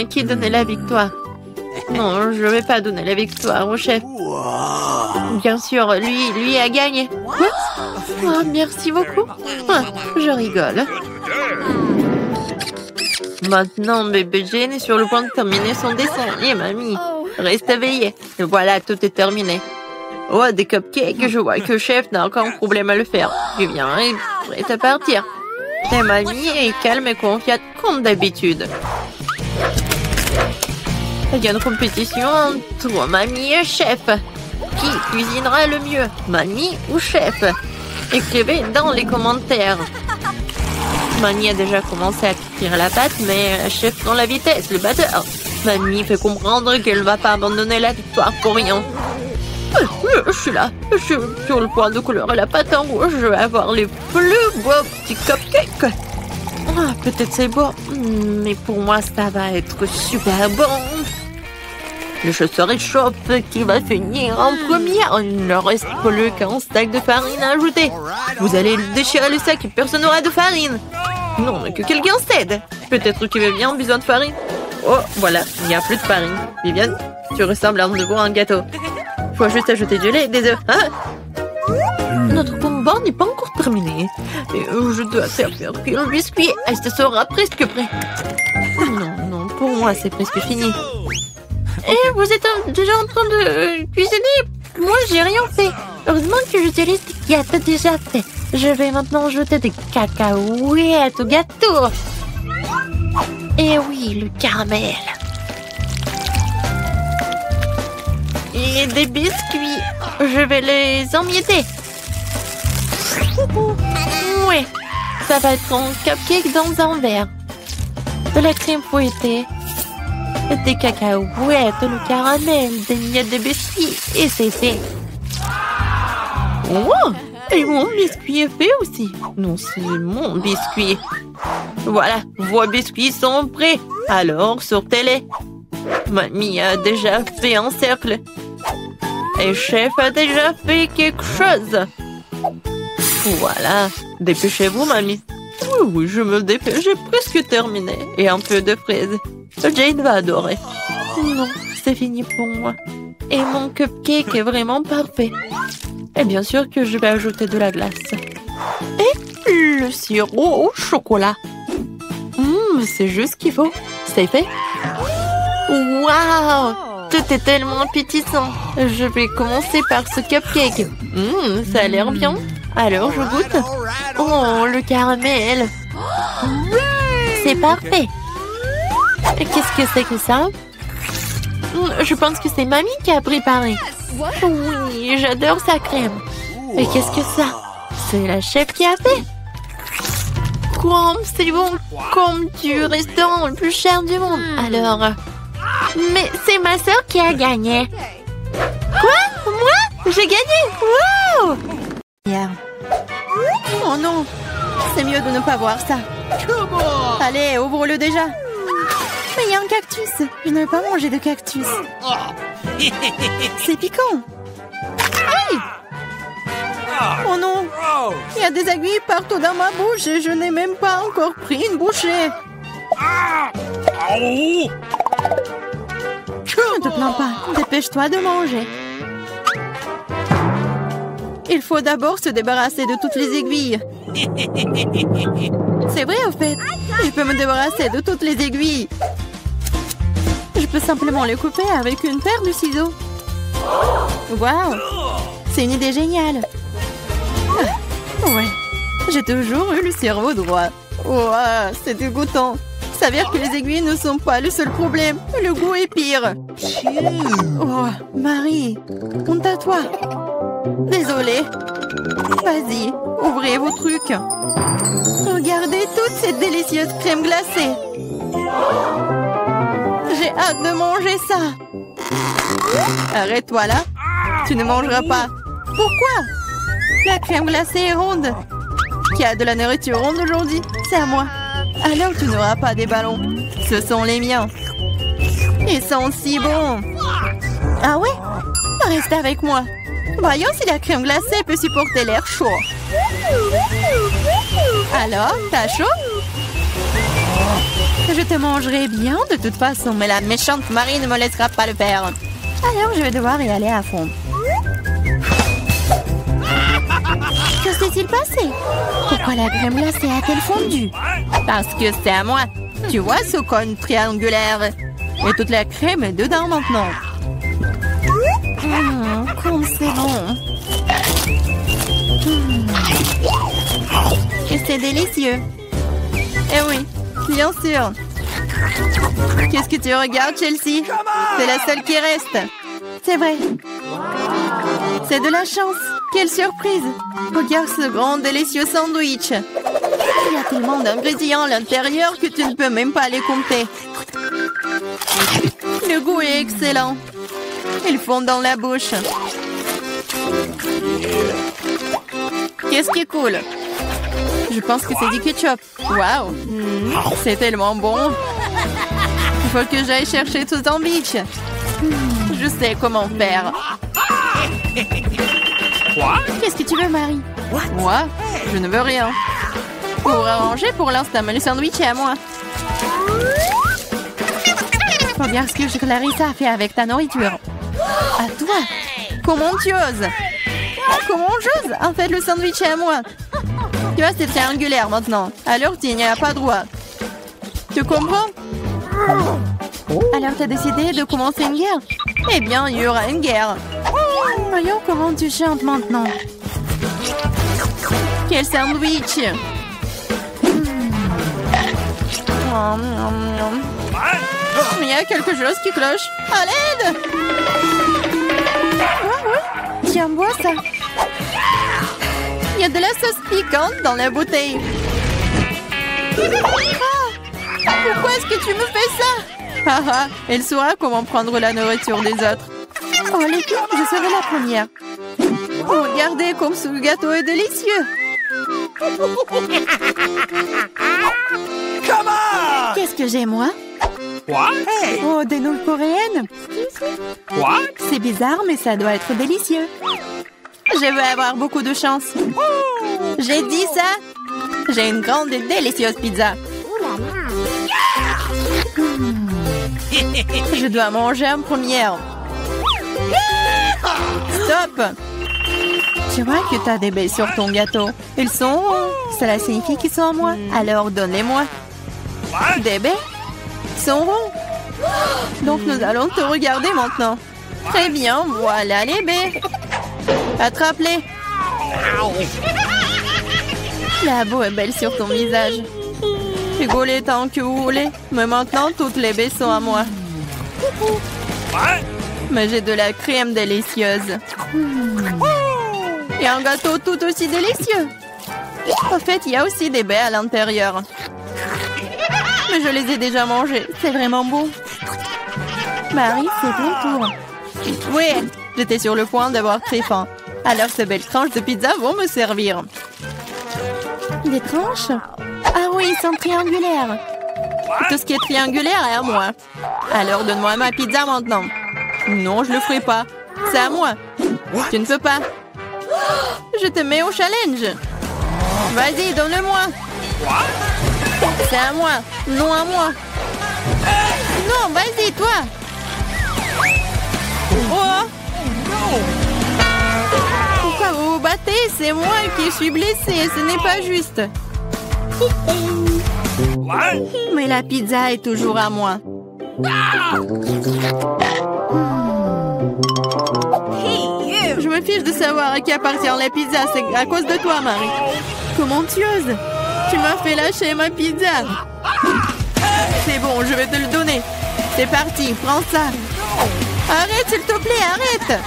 Qui donnait la victoire? Non, je ne vais pas donner la victoire au chef. Bien sûr, lui a gagné. Oh, merci beaucoup. Ah, je rigole. Maintenant, bébé Jane est sur le point de terminer son dessin. Et mamie, reste éveillée. Voilà, tout est terminé. Oh, des cupcakes. Je vois que le chef n'a aucun problème à le faire. Il vient et prêt à partir. Et mamie est calme et confiante comme d'habitude. Il y a une compétition entre mamie et chef. Qui cuisinera le mieux, mamie ou chef? Écrivez dans les commentaires. Mamie a déjà commencé à cuire la pâte, mais chef prend la vitesse, le batteur. Mamie fait comprendre qu'elle ne va pas abandonner la victoire pour rien. Je suis là, je suis sur le point de colorer la pâte en rouge. Je vais avoir les plus beaux petits cupcakes. Ah, peut-être c'est beau, mais pour moi ça va être super bon. Le chasseur échauffe qui va finir en première. Il ne reste plus qu'un sac de farine à ajouter. Vous allez déchirer le sac et personne n'aura de farine. Non, mais que quelqu'un cède. Peut-être que Viviane a besoin de farine. Oh, voilà, il n'y a plus de farine. Viviane, tu ressembles à un gâteau. Faut juste ajouter du lait et des œufs. Hein? Notre combat n'est pas encore terminé. Je dois faire le biscuit. Ce sera presque prêt. Non, pour moi c'est presque fini. Et vous êtes déjà en train de cuisiner? Moi, j'ai rien fait. Heureusement que j'utilise des gâteaux déjà faits. Je vais maintenant ajouter des cacahuètes au gâteau. Et oui, le caramel. Et des biscuits. Je vais les emietter. Oui, ça va être un cupcake dans un verre. De la crème fouettée. Des cacahuètes, le caramel, des miettes de biscuits, et c'est fait. Oh, et mon biscuit est fait aussi. Non, c'est mon biscuit. Voilà, vos biscuits sont prêts. Alors, sortez-les. Mamie a déjà fait un cercle. Et chef a déjà fait quelque chose. Voilà, dépêchez-vous, mamie. Oui, je me dépêche, j'ai presque terminé. Et un peu de fraises. Jane va adorer. Non, c'est fini pour moi. Et mon cupcake est vraiment parfait. Et bien sûr que je vais ajouter de la glace. Et le sirop au chocolat. C'est juste ce qu'il faut. C'est fait. Waouh! Tout est tellement appétissant. Je vais commencer par ce cupcake. Ça a l'air bien. Alors, je goûte. Oh, le caramel. C'est parfait. Qu'est-ce que c'est que ça? Je pense que c'est mamie qui a préparé. Oui, j'adore sa crème. Et qu'est-ce que ça? C'est la chef qui a fait. Quoi? C'est bon, comme du restaurant le plus cher du monde. Alors, mais c'est ma soeur qui a gagné. Quoi? Moi? J'ai gagné? Wow! Oh non, c'est mieux de ne pas voir ça. Allez, ouvre-le déjà. Mais il y a un cactus. Je ne vais pas manger de cactus. C'est piquant. Aïe! Oh non! Il y a des aiguilles partout dans ma bouche et je n'ai même pas encore pris une bouchée. Ne te plains pas. Dépêche-toi de manger. Il faut d'abord se débarrasser de toutes les aiguilles. C'est vrai, au fait. Je peux me débarrasser de toutes les aiguilles. Je peux simplement les couper avec une paire de ciseaux. Waouh! C'est une idée géniale. Ouais, j'ai toujours eu le cerveau droit. Waouh, c'est dégoûtant. S'avère que les aiguilles ne sont pas le seul problème. Le goût est pire. Oh, Marie, honte à toi. Désolée. Vas-y, ouvrez vos trucs. Regardez toute cette délicieuse crème glacée. J'ai hâte de manger ça. Arrête-toi là. Tu ne mangeras pas. Pourquoi? La crème glacée est ronde. Qui a de la nourriture ronde aujourd'hui? C'est à moi. Alors tu n'auras pas des ballons. Ce sont les miens. Ils sont si bons. Ah ouais? Reste avec moi. Voyons si la crème glacée peut supporter l'air chaud. Alors, t'as chaud? Je te mangerai bien de toute façon, mais la méchante Marie ne me laissera pas le faire. Alors, je vais devoir y aller à fond. Que s'est-il passé? Pourquoi la crème glacée a-t-elle fondu? Parce que c'est à moi. Tu vois ce cône triangulaire? Et toute la crème est dedans maintenant. Comme c'est bon. Et c'est délicieux. Eh oui, bien sûr. Qu'est-ce que tu regardes, Chelsea? C'est la seule qui reste. C'est vrai. C'est de la chance. Quelle surprise. Regarde ce grand délicieux sandwich. Il y a tellement d'ingrédients à l'intérieur que tu ne peux même pas les compter. Le goût est excellent. Ils font dans la bouche. Qu'est-ce qui est cool? Je pense que c'est du ketchup. Waouh! C'est tellement bon. Il faut que j'aille chercher ce sandwich. Je sais comment faire. Qu'est-ce que tu veux, Marie? Moi? Je ne veux rien. Pour arranger pour l'instant, mais le sandwich est à moi. Regarde ce que Clarissa a fait avec ta nourriture. À toi? Comment tu oses? Comment j'ose? En fait, le sandwich est à moi. Tu vois, c'est triangulaire maintenant. Alors, tu n'y as pas droit. Tu comprends? Alors, tu as décidé de commencer une guerre? Eh bien, il y aura une guerre. Voyons comment tu chantes maintenant. Quel sandwich! Il y a quelque chose qui cloche. À l'aide! Ouais. Tiens, bois ça. Il y a de la sauce piquante dans la bouteille. Pourquoi est-ce que tu me fais ça? Haha, elle saura comment prendre la nourriture des autres. Oh les filles, je serai la première. Regardez comme ce gâteau est délicieux. Qu'est-ce que j'ai, moi? Oh, des nouilles coréennes. C'est bizarre, mais ça doit être délicieux. Je vais avoir beaucoup de chance. J'ai dit ça. J'ai une grande et délicieuse pizza. Je dois manger en première. Stop! Tu vois que tu as des baies sur ton gâteau. Ils sont ronds. Cela signifie qu'ils sont à moi. Alors donne-les-moi. Des baies? Ils sont ronds. Donc nous allons te regarder maintenant. Très bien, voilà les baies. Attrape-les. La boue est belle sur ton visage. Rigolez tant que vous voulez. Mais maintenant, toutes les baies sont à moi. Mais j'ai de la crème délicieuse. Et un gâteau tout aussi délicieux. En fait, il y a aussi des baies à l'intérieur. Mais je les ai déjà mangées. C'est vraiment bon. Marie, c'est ton tour. Oui, j'étais sur le point d'avoir très faim. Alors ces belles tranches de pizza vont me servir. Des tranches? Ah oui, ils sont triangulaires. Tout ce qui est triangulaire est à moi. Alors donne-moi ma pizza maintenant. Non, je le ferai pas. C'est à moi. Tu ne peux pas. Je te mets au challenge. Vas-y, donne-le-moi. C'est à moi. Non à moi. Non, vas-y, toi. Oh. Pourquoi vous vous battez? C'est moi qui suis blessée. Ce n'est pas juste. Mais la pizza est toujours à moi. Je me fiche de savoir à qui appartient la pizza. C'est à cause de toi, Marie. Comment tu oses? Tu m'as fait lâcher ma pizza. C'est bon, je vais te le donner. C'est parti, prends ça. Arrête, s'il te plaît, arrête.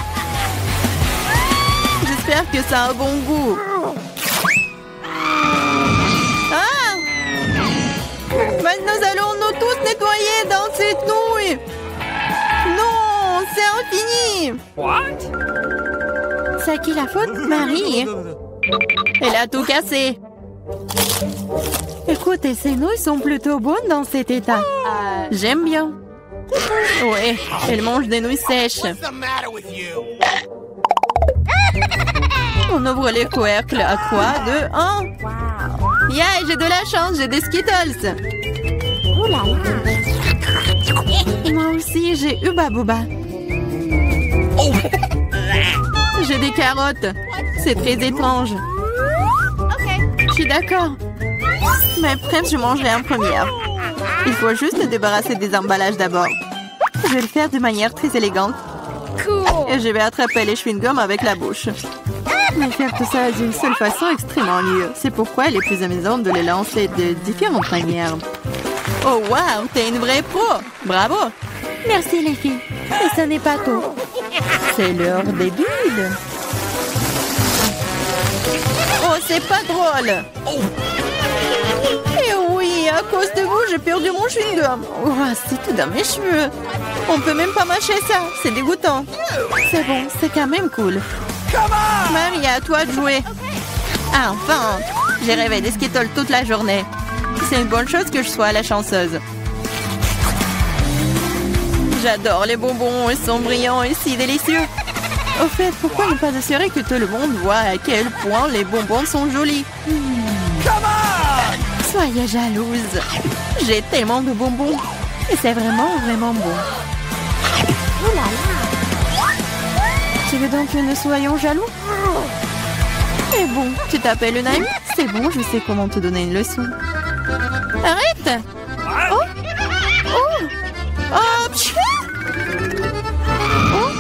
J'espère que ça a un bon goût. Ah! Mais nous allons nous tous nettoyer dans cette nouille. Non, c'est infini. C'est à qui la faute? Marie. Elle a tout cassé. Écoutez, ces nouilles sont plutôt bonnes dans cet état. J'aime bien. Ouais, elle mange des nouilles sèches. On ouvre les couvercles. À quoi? 2, 1. Yeah, j'ai de la chance, j'ai des Skittles. Moi aussi, j'ai Hubba Bubba. J'ai des carottes. C'est très étrange. Je suis d'accord. Mais presque, je mangerai en première. Il faut juste se débarrasser des emballages d'abord. Je vais le faire de manière très élégante. Et je vais attraper les chewing-gums avec la bouche. Mais faire tout ça d'une seule façon est extrêmement dur. C'est pourquoi il est plus amusant de les lancer de différentes manières. Oh wow, t'es une vraie pro! Bravo! Merci les filles. Mais ce n'est pas tout. C'est l'heure des bulles. Oh, c'est pas drôle! Et oui, à cause de vous, j'ai perdu mon chewing-gum. Oh, c'est tout dans mes cheveux. On peut même pas mâcher ça, c'est dégoûtant. C'est bon, c'est quand même cool. Marie, à toi de jouer. Ah, enfin, j'ai rêvé des Skittles toute la journée. C'est une bonne chose que je sois la chanceuse. J'adore les bonbons, ils sont brillants et si délicieux. Au fait, pourquoi ne pas assurer que tout le monde voit à quel point les bonbons sont jolis? Soyez jalouse. J'ai tellement de bonbons. Et c'est vraiment, vraiment bon. Oh là là. Tu veux donc que nous soyons jaloux? Et bon, tu t'appelles une amie? C'est bon, je sais comment te donner une leçon. Arrête! Oh! Oh! Oh! Pfiou! Oh!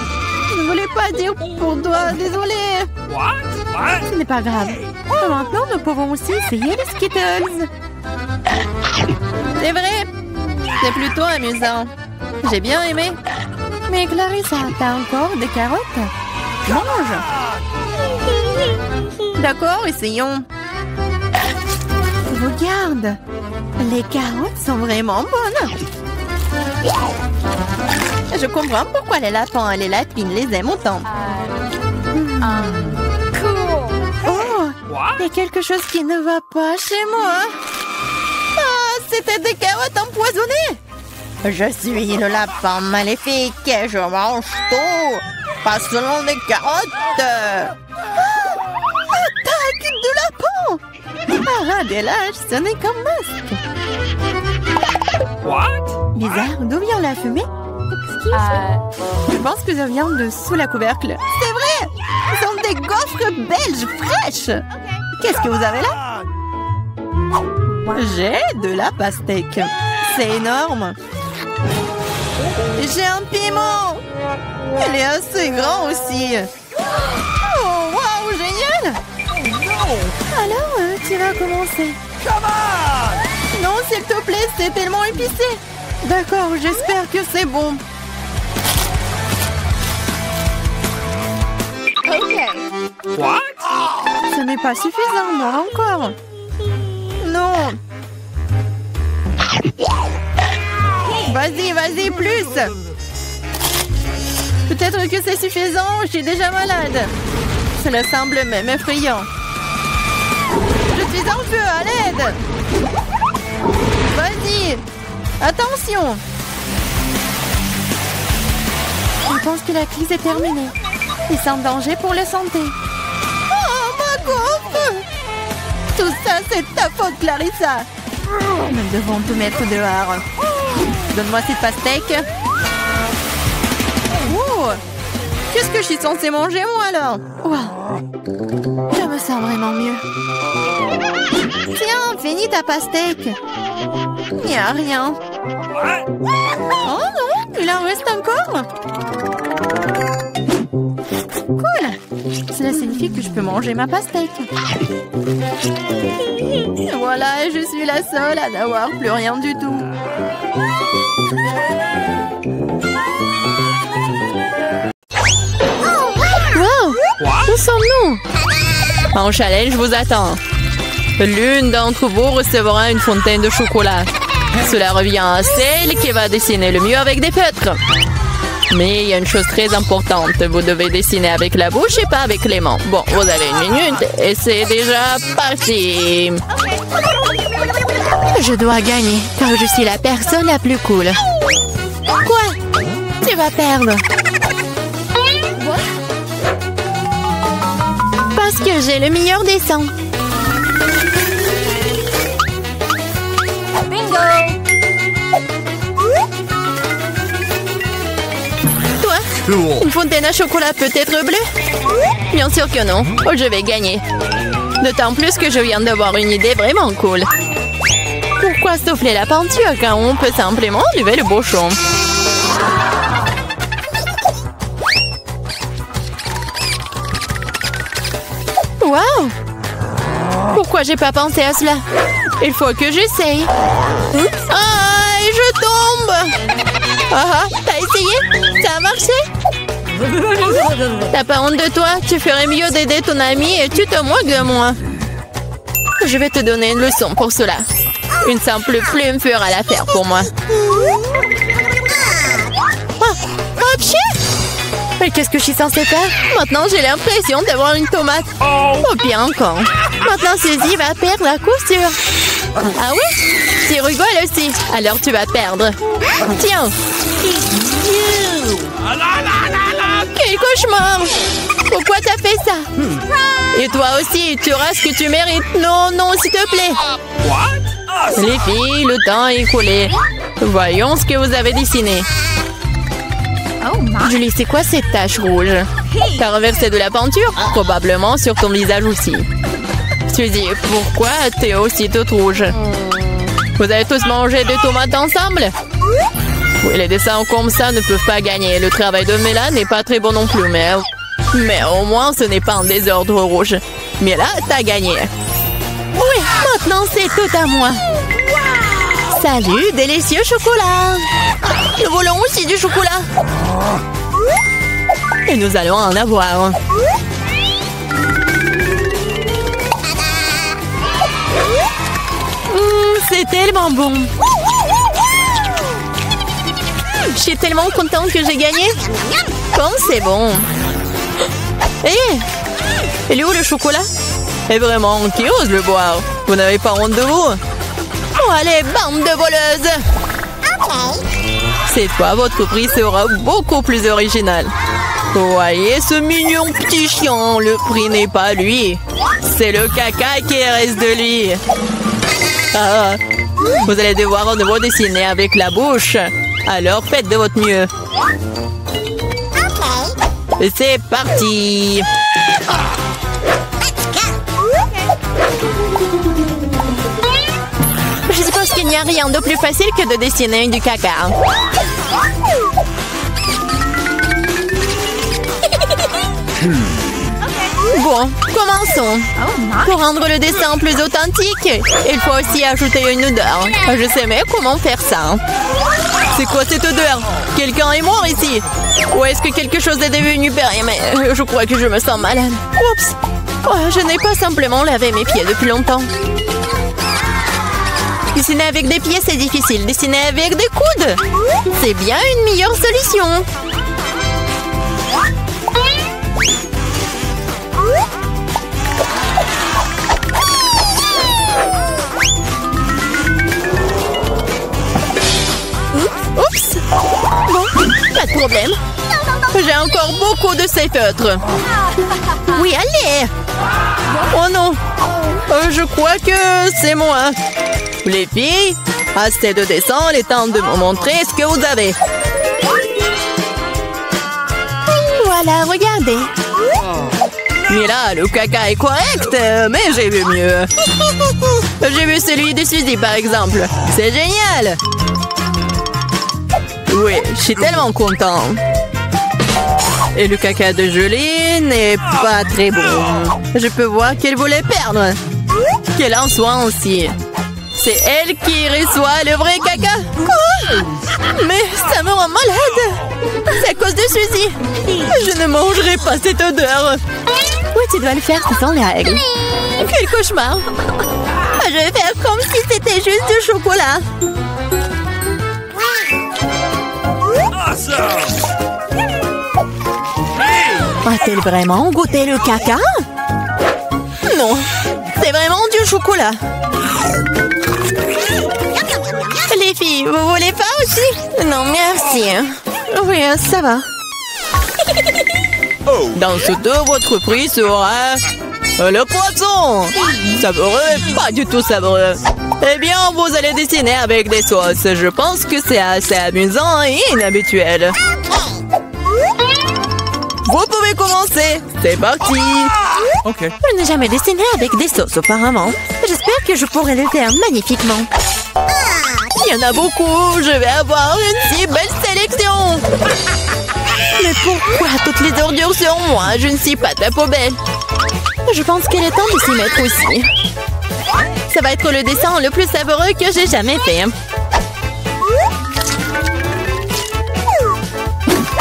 Je ne voulais pas dire pour toi, désolée. Ce n'est pas grave. Et maintenant, nous pouvons aussi essayer les Skittles. C'est vrai, c'est plutôt amusant. J'ai bien aimé. Mais Clarissa, t'as encore des carottes? Mange! D'accord, essayons. Regarde, les carottes sont vraiment bonnes. Je comprends pourquoi les lapins et les lapines les aiment autant. Oh, il y a quelque chose qui ne va pas chez moi. Ah, c'était des carottes empoisonnées. Je suis le lapin maléfique et je mange tout. Pas seulement des carottes. Attaque de lapin. Ah, des lâches, ce n'est qu'un masque. Bizarre, d'où vient la fumée? Je pense que ça vient de sous la couvercle. C'est vrai! Ce sont des gaufres belges fraîches. Qu'est-ce que vous avez là? J'ai de la pastèque. C'est énorme. J'ai un piment. Elle est assez grand aussi. Oh, waouh, génial! Alors, tu vas commencer. Non, s'il te plaît, c'est tellement épicé. D'accord, j'espère que c'est bon. What? Ce n'est pas suffisant, moi encore. Non. Vas-y, vas-y, plus. Peut-être que c'est suffisant, je suis déjà malade. Cela semble même effrayant. Je suis en feu, à l'aide. Vas-y. Attention. Je pense que la crise est terminée. Et sans danger pour la santé. Oh, ma gaufre! Tout ça, c'est ta faute, Clarissa. Nous devons tout mettre dehors. Donne-moi cette pastèque. Oh! Qu'est-ce que je suis censée manger, moi, alors? Wow. Je me sens vraiment mieux. Tiens, finis ta pastèque. Il n'y a rien. Oh non, il en reste encore. Cool. Cela signifie que je peux manger ma pastèque. Voilà, je suis la seule à n'avoir plus rien du tout. Wow! Où sommes-nous? En challenge vous attend. L'une d'entre vous recevra une fontaine de chocolat. Cela revient à celle qui va dessiner le mieux avec des feutres. Mais il y a une chose très importante. Vous devez dessiner avec la bouche et pas avec les mains. Bon, vous avez 1 minute et c'est déjà parti. Je dois gagner car je suis la personne la plus cool. Quoi? Tu vas perdre. Parce que j'ai le meilleur des sangs. Bingo! Toi? Une fontaine à chocolat peut être bleue? Bien sûr que non. Oh, je vais gagner. D'autant plus que je viens d'avoir une idée vraiment cool. Pourquoi souffler la peinture quand on peut simplement enlever le bouchon? Wow! Pourquoi j'ai pas pensé à cela? Il faut que j'essaye. Ah, et je tombe! Ah, t'as essayé? Ça a marché? T'as pas honte de toi? Tu ferais mieux d'aider ton ami et tu te moques de moi. Je vais te donner une leçon pour cela. Une simple plume fera l'affaire pour moi. Ah, pchit! Mais qu'est-ce que je suis censée faire? Maintenant, j'ai l'impression d'avoir une tomate. Oh, bien encore. Maintenant, Suzy va perdre la couture. Ah oui? Tu rigoles aussi. Alors, tu vas perdre. Tiens. Quel cauchemar! Pourquoi t'as fait ça? Et toi aussi, tu auras ce que tu mérites. Non, non, s'il te plaît. Les filles, le temps est écoulé. Voyons ce que vous avez dessiné. Julie, c'est quoi cette tache rouge? T'as renversé de la peinture? Probablement sur ton visage aussi. Suzy, pourquoi t'es aussi toute rouge? Vous avez tous mangé des tomates ensemble? Oui, les dessins comme ça ne peuvent pas gagner. Le travail de Mela n'est pas très bon non plus, mais au moins ce n'est pas un désordre rouge. Mais là, t'as gagné. Oui, maintenant c'est tout à moi. Salut, délicieux chocolat. Nous voulons aussi du chocolat. Et nous allons en avoir. C'est tellement bon. Je suis tellement contente que j'ai gagné. Comme c'est bon. Il est où le chocolat? Et vraiment, qui ose le boire? Vous n'avez pas honte de vous? Oh, allez, bande de voleuses! Cette fois, votre prix sera beaucoup plus original. Voyez ce mignon petit chien, le prix n'est pas lui. C'est le caca qui reste de lui. Ah, vous allez devoir de nouveau dessiner avec la bouche. Alors faites de votre mieux. Et c'est parti. Je suppose qu'il n'y a rien de plus facile que de dessiner du caca. Bon, commençons. Pour rendre le dessin plus authentique, il faut aussi ajouter une odeur. Je sais mais comment faire ça. C'est quoi cette odeur? Quelqu'un est mort ici? Ou est-ce que quelque chose est devenu périmé? Mais je crois que je me sens malade. Oups! Oh, je n'ai pas simplement lavé mes pieds depuis longtemps. Dessiner avec des pieds, c'est difficile. Dessiner avec des coudes, c'est bien une meilleure solution. Oups! Bon, pas de problème. J'ai encore beaucoup de ces feutres. Oui, allez! Oh non! Je crois que c'est moi. Les filles, assez de dessin, il est temps de me montrer ce que vous avez. Voilà, regardez. Mais là, le caca est correct, mais j'ai vu mieux. J'ai vu celui de Suzy, par exemple. C'est génial! Oui, je suis tellement content. Et le caca de Julie n'est pas très bon. Je peux voir qu'elle voulait perdre. Qu'elle en soit aussi. C'est elle qui reçoit le vrai caca. Quoi? Mais ça me rend malade. C'est à cause de Suzy. Je ne mangerai pas cette odeur. Oui, tu dois le faire, ce sont les règles. Quel cauchemar. Je vais faire comme si c'était juste du chocolat. A-t-elle vraiment goûté le caca? Non, c'est vraiment du chocolat. les filles, vous voulez pas aussi? Non, merci. Oui, ça va. Dans ce dos, votre prix sera... le poisson! Savoureux, pas du tout savoureux. Eh bien, vous allez dessiner avec des sauces. Je pense que c'est assez amusant et inhabituel. Vous pouvez commencer. C'est parti. Je n'ai jamais dessiné avec des sauces auparavant. J'espère que je pourrai le faire magnifiquement. Il y en a beaucoup. Je vais avoir une si belle sélection. Mais pourquoi toutes les ordures sur moi? Je ne suis pas de la poubelle. Je pense qu'il est temps de s'y mettre aussi. Ça va être le dessin le plus savoureux que j'ai jamais fait.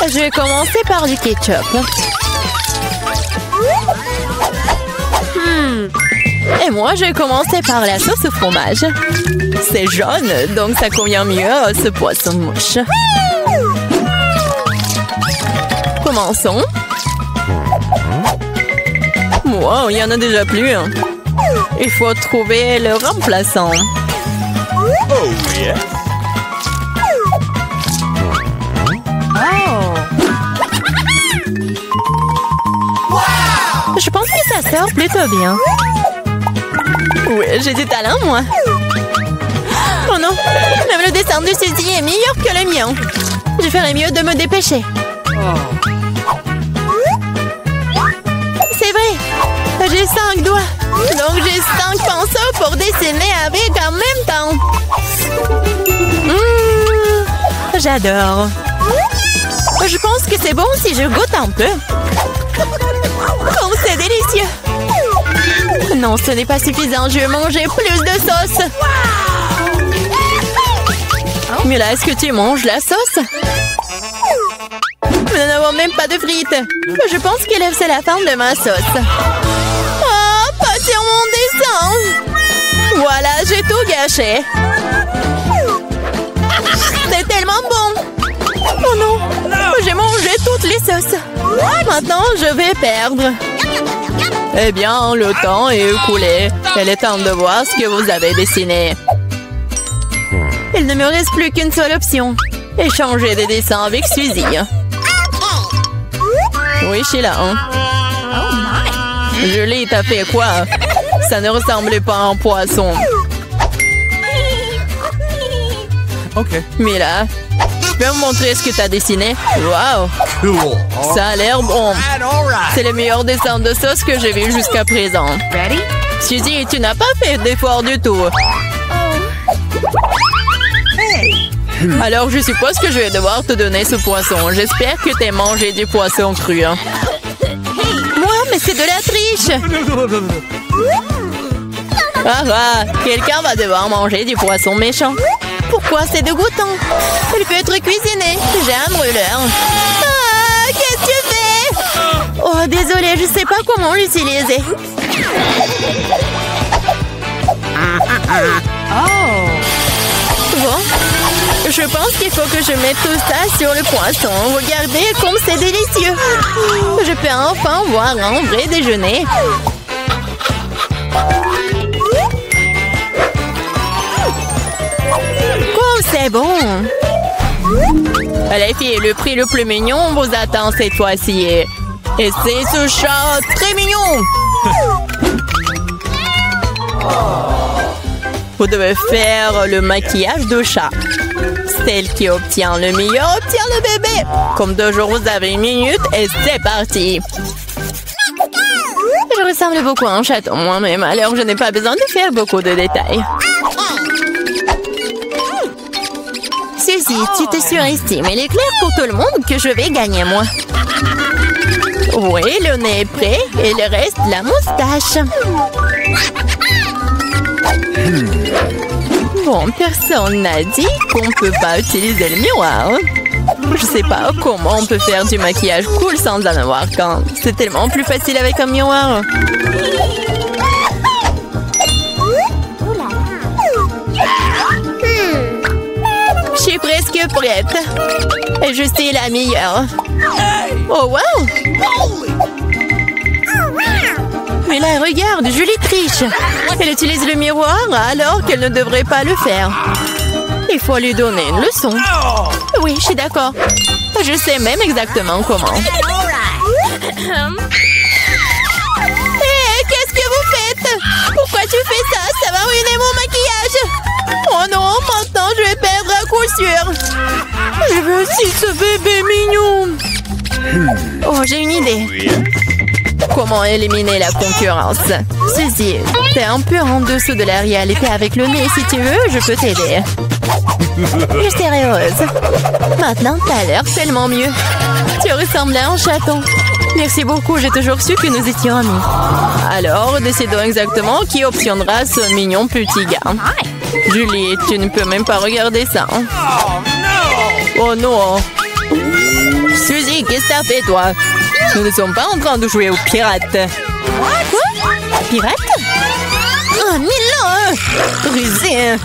Je vais commencer par du ketchup. Et moi, je vais commencer par la sauce au fromage. C'est jaune, donc ça convient mieux à ce poisson-mouche. Commençons. Wow, il y en a déjà plus. Il faut trouver le remplaçant. Oh, yeah. Je pense que ça sort plutôt bien. Oui, j'ai du talent, moi. Oh non, même le dessin de Suzy est meilleur que le mien. Je ferais mieux de me dépêcher. C'est vrai, j'ai 5 doigts. Donc j'ai 5 pinceaux pour dessiner avec en même temps. J'adore. Je pense que c'est bon si je goûte un peu. Oh, c'est délicieux! Non, ce n'est pas suffisant. Je vais manger plus de sauce. Mais là, est-ce que tu manges la sauce? Nous n'avons même pas de frites. Je pense que c'est la fin de ma sauce. Oh, pas sur mon dessin! Voilà, j'ai tout gâché. C'est tellement bon! Oh non! J'ai mangé toutes les sauces. Maintenant, je vais perdre. Eh bien, le temps est écoulé. Il est temps de voir ce que vous avez dessiné. Il ne me reste plus qu'une seule option. Échanger des dessins avec Suzy. Oui, Sheila. Julie, t'as fait quoi? Ça ne ressemblait pas à un poisson. OK. Mila, tu peux me montrer ce que tu as dessiné? Wow! Cool. Ça a l'air bon. C'est le meilleur dessin de sauce que j'ai vu jusqu'à présent. Ready? Suzy, tu n'as pas fait d'effort du tout. Alors, je suppose que je vais devoir te donner ce poisson. J'espère que tu as mangé du poisson cru. Moi, mais c'est de la triche! Ah, quelqu'un va devoir manger du poisson méchant. Pourquoi c'est dégoûtant? Il peut être cuisiné. J'ai un brûleur. Ah, qu'est-ce que tu fais? Oh, désolée, je sais pas comment l'utiliser. Bon, je pense qu'il faut que je mette tout ça sur le poisson. Regardez comme c'est délicieux. Je peux enfin voir un vrai déjeuner. C'est bon. Les filles, le prix le plus mignon vous attend cette fois-ci. Et c'est ce chat très mignon. Vous devez faire le maquillage de chat. Celle qui obtient le meilleur obtient le bébé. Comme toujours, vous avez 1 minute et c'est parti. Je ressemble beaucoup à un chaton moi-même, alors je n'ai pas besoin de faire beaucoup de détails. Suzy, tu te surestimes. Il est clair pour tout le monde que je vais gagner, moi. Oui, le nez est prêt et il reste la moustache. Bon, personne n'a dit qu'on ne peut pas utiliser le miroir. Je sais pas comment on peut faire du maquillage cool sans en avoir qu'un. C'est tellement plus facile avec un miroir. Je suis presque prête. Et je suis la meilleure. Oh, wow! Mais là, regarde, Julie triche. Elle utilise le miroir alors qu'elle ne devrait pas le faire. Il faut lui donner une leçon. Oui, je suis d'accord. Je sais même exactement comment. Qu'est-ce que vous faites? Pourquoi tu fais ça? Ça va ruiner mon maquillage. Oh non, maintenant je vais perdre à coup sûr. Je veux aussi ce bébé mignon. Oh, j'ai une idée. Comment éliminer la concurrence? Ceci, t'es un peu en dessous de la réalité avec le nez. Si tu veux, je peux t'aider. Je serai heureuse. Maintenant, t'as l'air tellement mieux. Tu ressembles à un chaton. Merci beaucoup, j'ai toujours su que nous étions amis. Alors, décidons exactement qui obtiendra ce mignon petit gars. Julie, tu ne peux même pas regarder ça. Oh non. Suzy, qu'est-ce que t'as fait, toi? Nous ne sommes pas en train de jouer aux pirates. Quoi? Pirates? Oh, Mila! Rusé!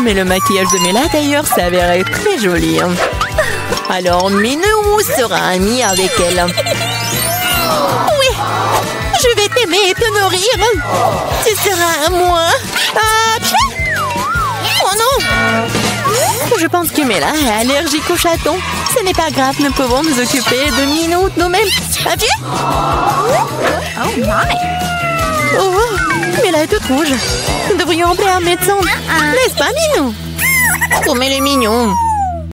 Mais le maquillage de Mila, d'ailleurs, s'avérait très joli. Alors, Minou sera ami avec elle. Oui! Je vais t'aimer et te nourrir. Tu seras à moi. Oh non! Je pense que Mila est allergique aux chatons. Ce n'est pas grave, nous pouvons nous occuper de Minou nous-mêmes. Un pied? Oh my! Oh, Mila est toute rouge. Nous devrions appeler un médecin. N'est-ce pas, Minou? Comme elle est mignon.